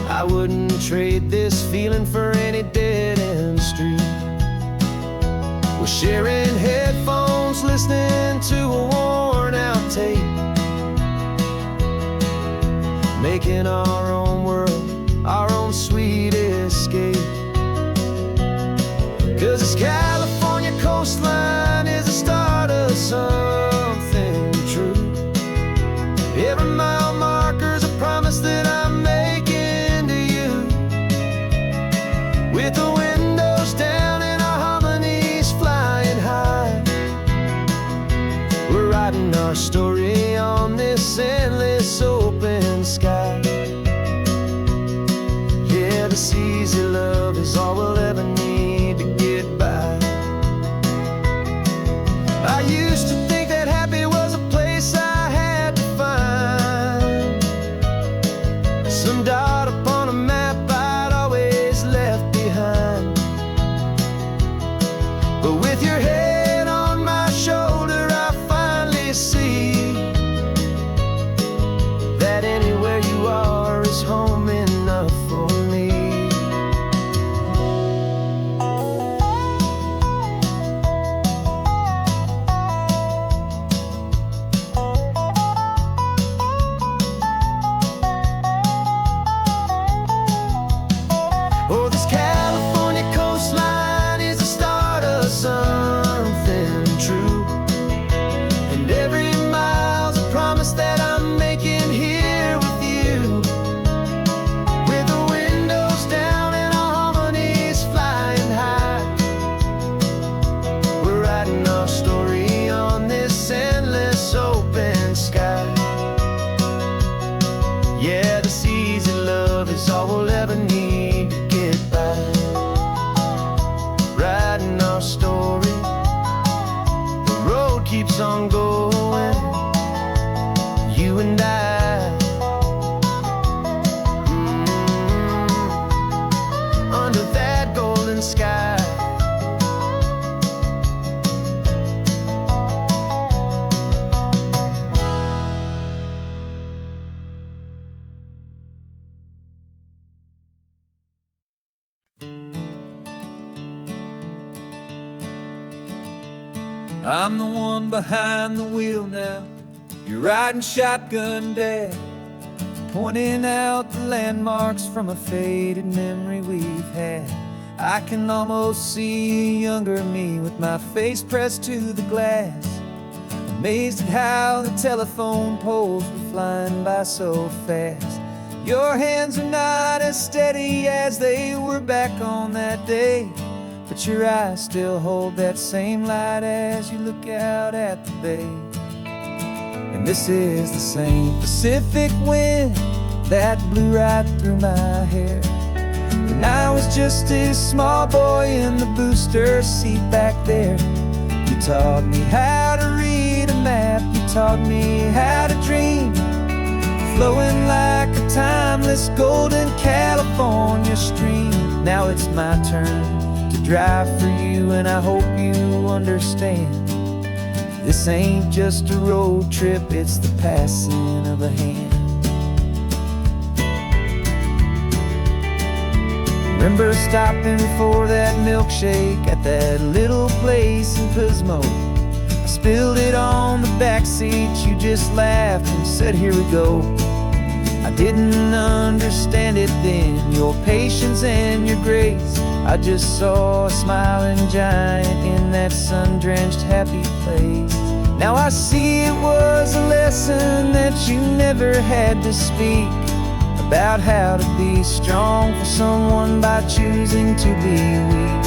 I wouldn't trade this feeling for any dead-end street. We're sharing headphones, listening to a worn-out tape, making our own world, our own sweet escape. 'Cause this California coastline is the start of something true. Every mile marker's a promise that I'm making to you, with the windows down and our harmonies flying high. We're writing our story on this endless open sky. Yeah, this easy love is all we'll ever need to get by. I used to think that happy was a place I had to find, some dot upon a map I'd always left behind. But with your head on my shoulder, I finally see that anywhere you are is home enough for me. song going, you and I, under that golden sky. I'm the one behind the wheel now. You're riding shotgun, Dad, pointing out the landmarks from a faded memory we've had. I can almost see a younger me with my face pressed to the glass, amazed at how the telephone poles were flying by so fast. Your hands are not as steady as they were back on that day, but your eyes still hold that same light as you look out at the bay. And this is the same Pacific wind that blew right through my hair when I was just a small boy in the booster seat back there. You taught me how to read a map, you taught me how to dream, flowing like a timeless golden California stream. Now it's my turn to drive for you, and I hope you understand. This ain't just a road trip, it's the passing of a hand. Remember stopping for that milkshake at that little place in Pismo? I spilled it on the back seat, you just laughed and said, here we go. I didn't understand it then, your patience and your grace. I just saw a smiling giant in that sun-drenched happy place. Now I see it was a lesson that you never had to speak, about how to be strong for someone by choosing to be weak.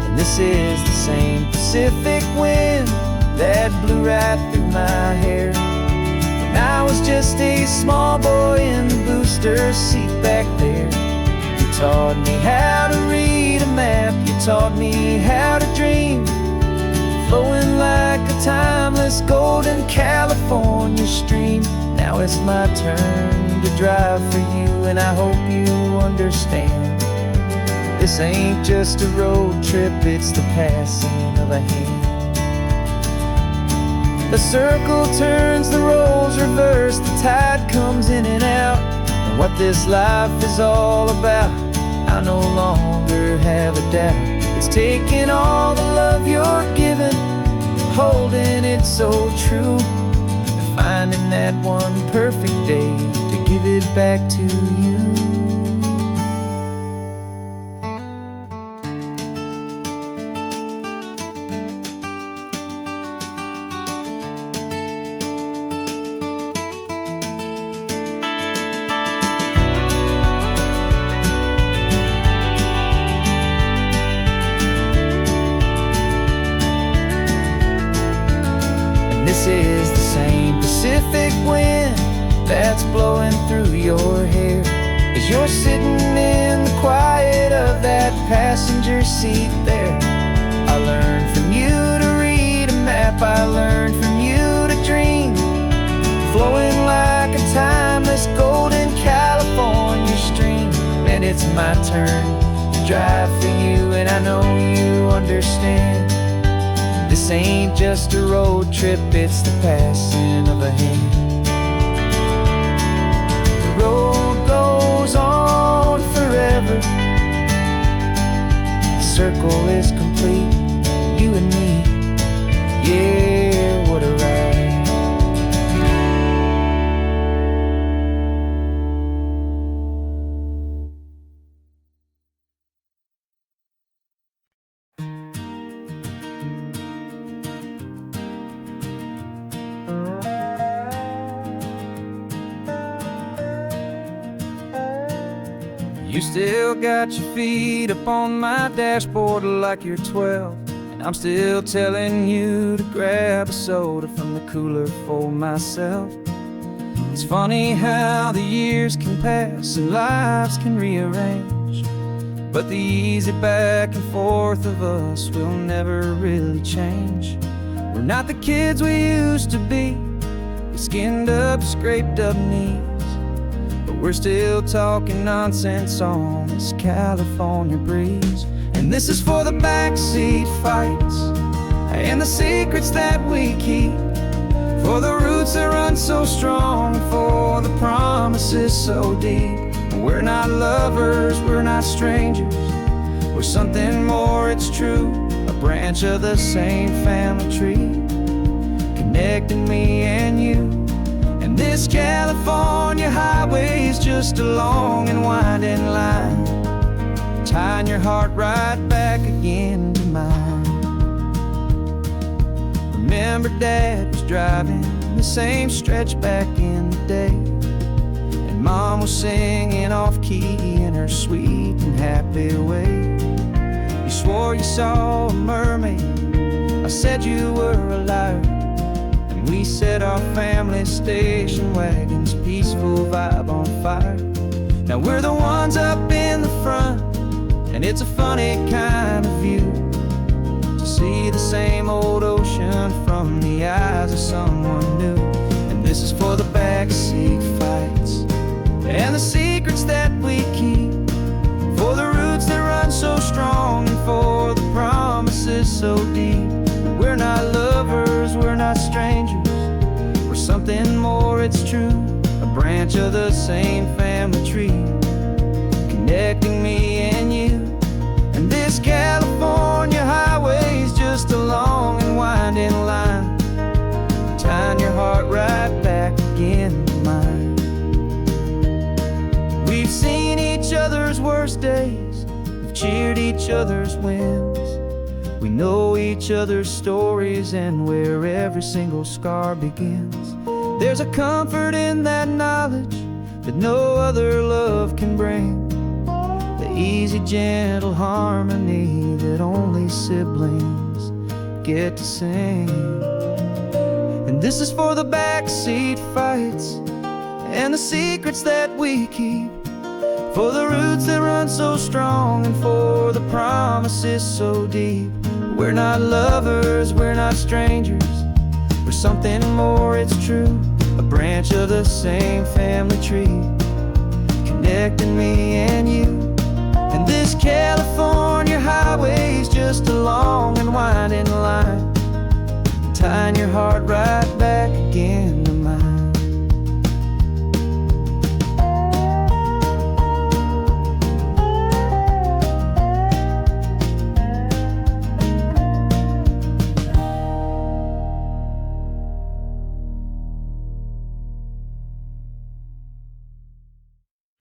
And this is the same Pacific wind that blew right through my hair when I was just a small boy in the booster seat back there. You taught me how to read a map, you taught me how to dream, flowing like a timeless golden California stream. Now it's my turn to drive for you, and I hope you understand. This ain't just a road trip, it's the passing of a hand. The circle turns, the roles reverse, the tide comes in and out. And what this life is all about, I no longer have a doubt. It's taking all the love you're giving, holding it so true, and finding that one perfect day to give it back to you. This is the same Pacific wind that's blowing through your hair as you're sitting in the quiet of that passenger seat there. I learned from you to read a map, I learned from you to dream, flowing like a timeless golden California stream. And it's my turn to drive for you, and I know you understand. This ain't just a road trip, it's the passing of a hand. The road goes on forever, the circle is complete, you and me, yeah, what a ride. You still got your feet up on my dashboard like you're 12, and I'm still telling you to grab a soda from the cooler for myself. It's funny how the years can pass and lives can rearrange, but the easy back and forth of us will never really change. We're not the kids we used to be, with skinned up, scraped up knees, but we're still talking nonsense on this California breeze. And this is for the backseat fights and the secrets that we keep, for the roots that run so strong, for the promises so deep. We're not lovers, we're not strangers, we're something more, it's true. A branch of the same family tree, connecting me and you. And this California highway is just a long and winding line, tying your heart right back again to mine. Remember Dad was driving the same stretch back in the day, and Mom was singing off-key in her sweet and happy way. You swore you saw a mermaid, I said you were a liar, and we set our family station wagon's peaceful vibe on fire. Now we're the ones up in the front, and it's a funny kind of view to see the same old ocean from the eyes of someone new. And this is for the backseat fights and the secrets that we keep, for the roots that run so strong, and for the promises so deep. We're not lovers, we're not strangers, we're something more, it's true. A branch of the same family tree, connecting me and you. And this California highway is just a long and winding line, tying your heart right back again to mine. We've seen each other's worst days, we've cheered each other's wins. We know each other's stories and where every single scar begins. There's a comfort in that knowledge that no other love can bring, the easy, gentle harmony that only siblings get to sing. And this is for the backseat fights and the secrets that we keep, for the roots that run so strong, and for the promises so deep. We're not lovers, we're not strangers, we're something more, it's true. A branch of the same family tree, connecting me and you. And this California highway is just a long and winding line, tying your heart right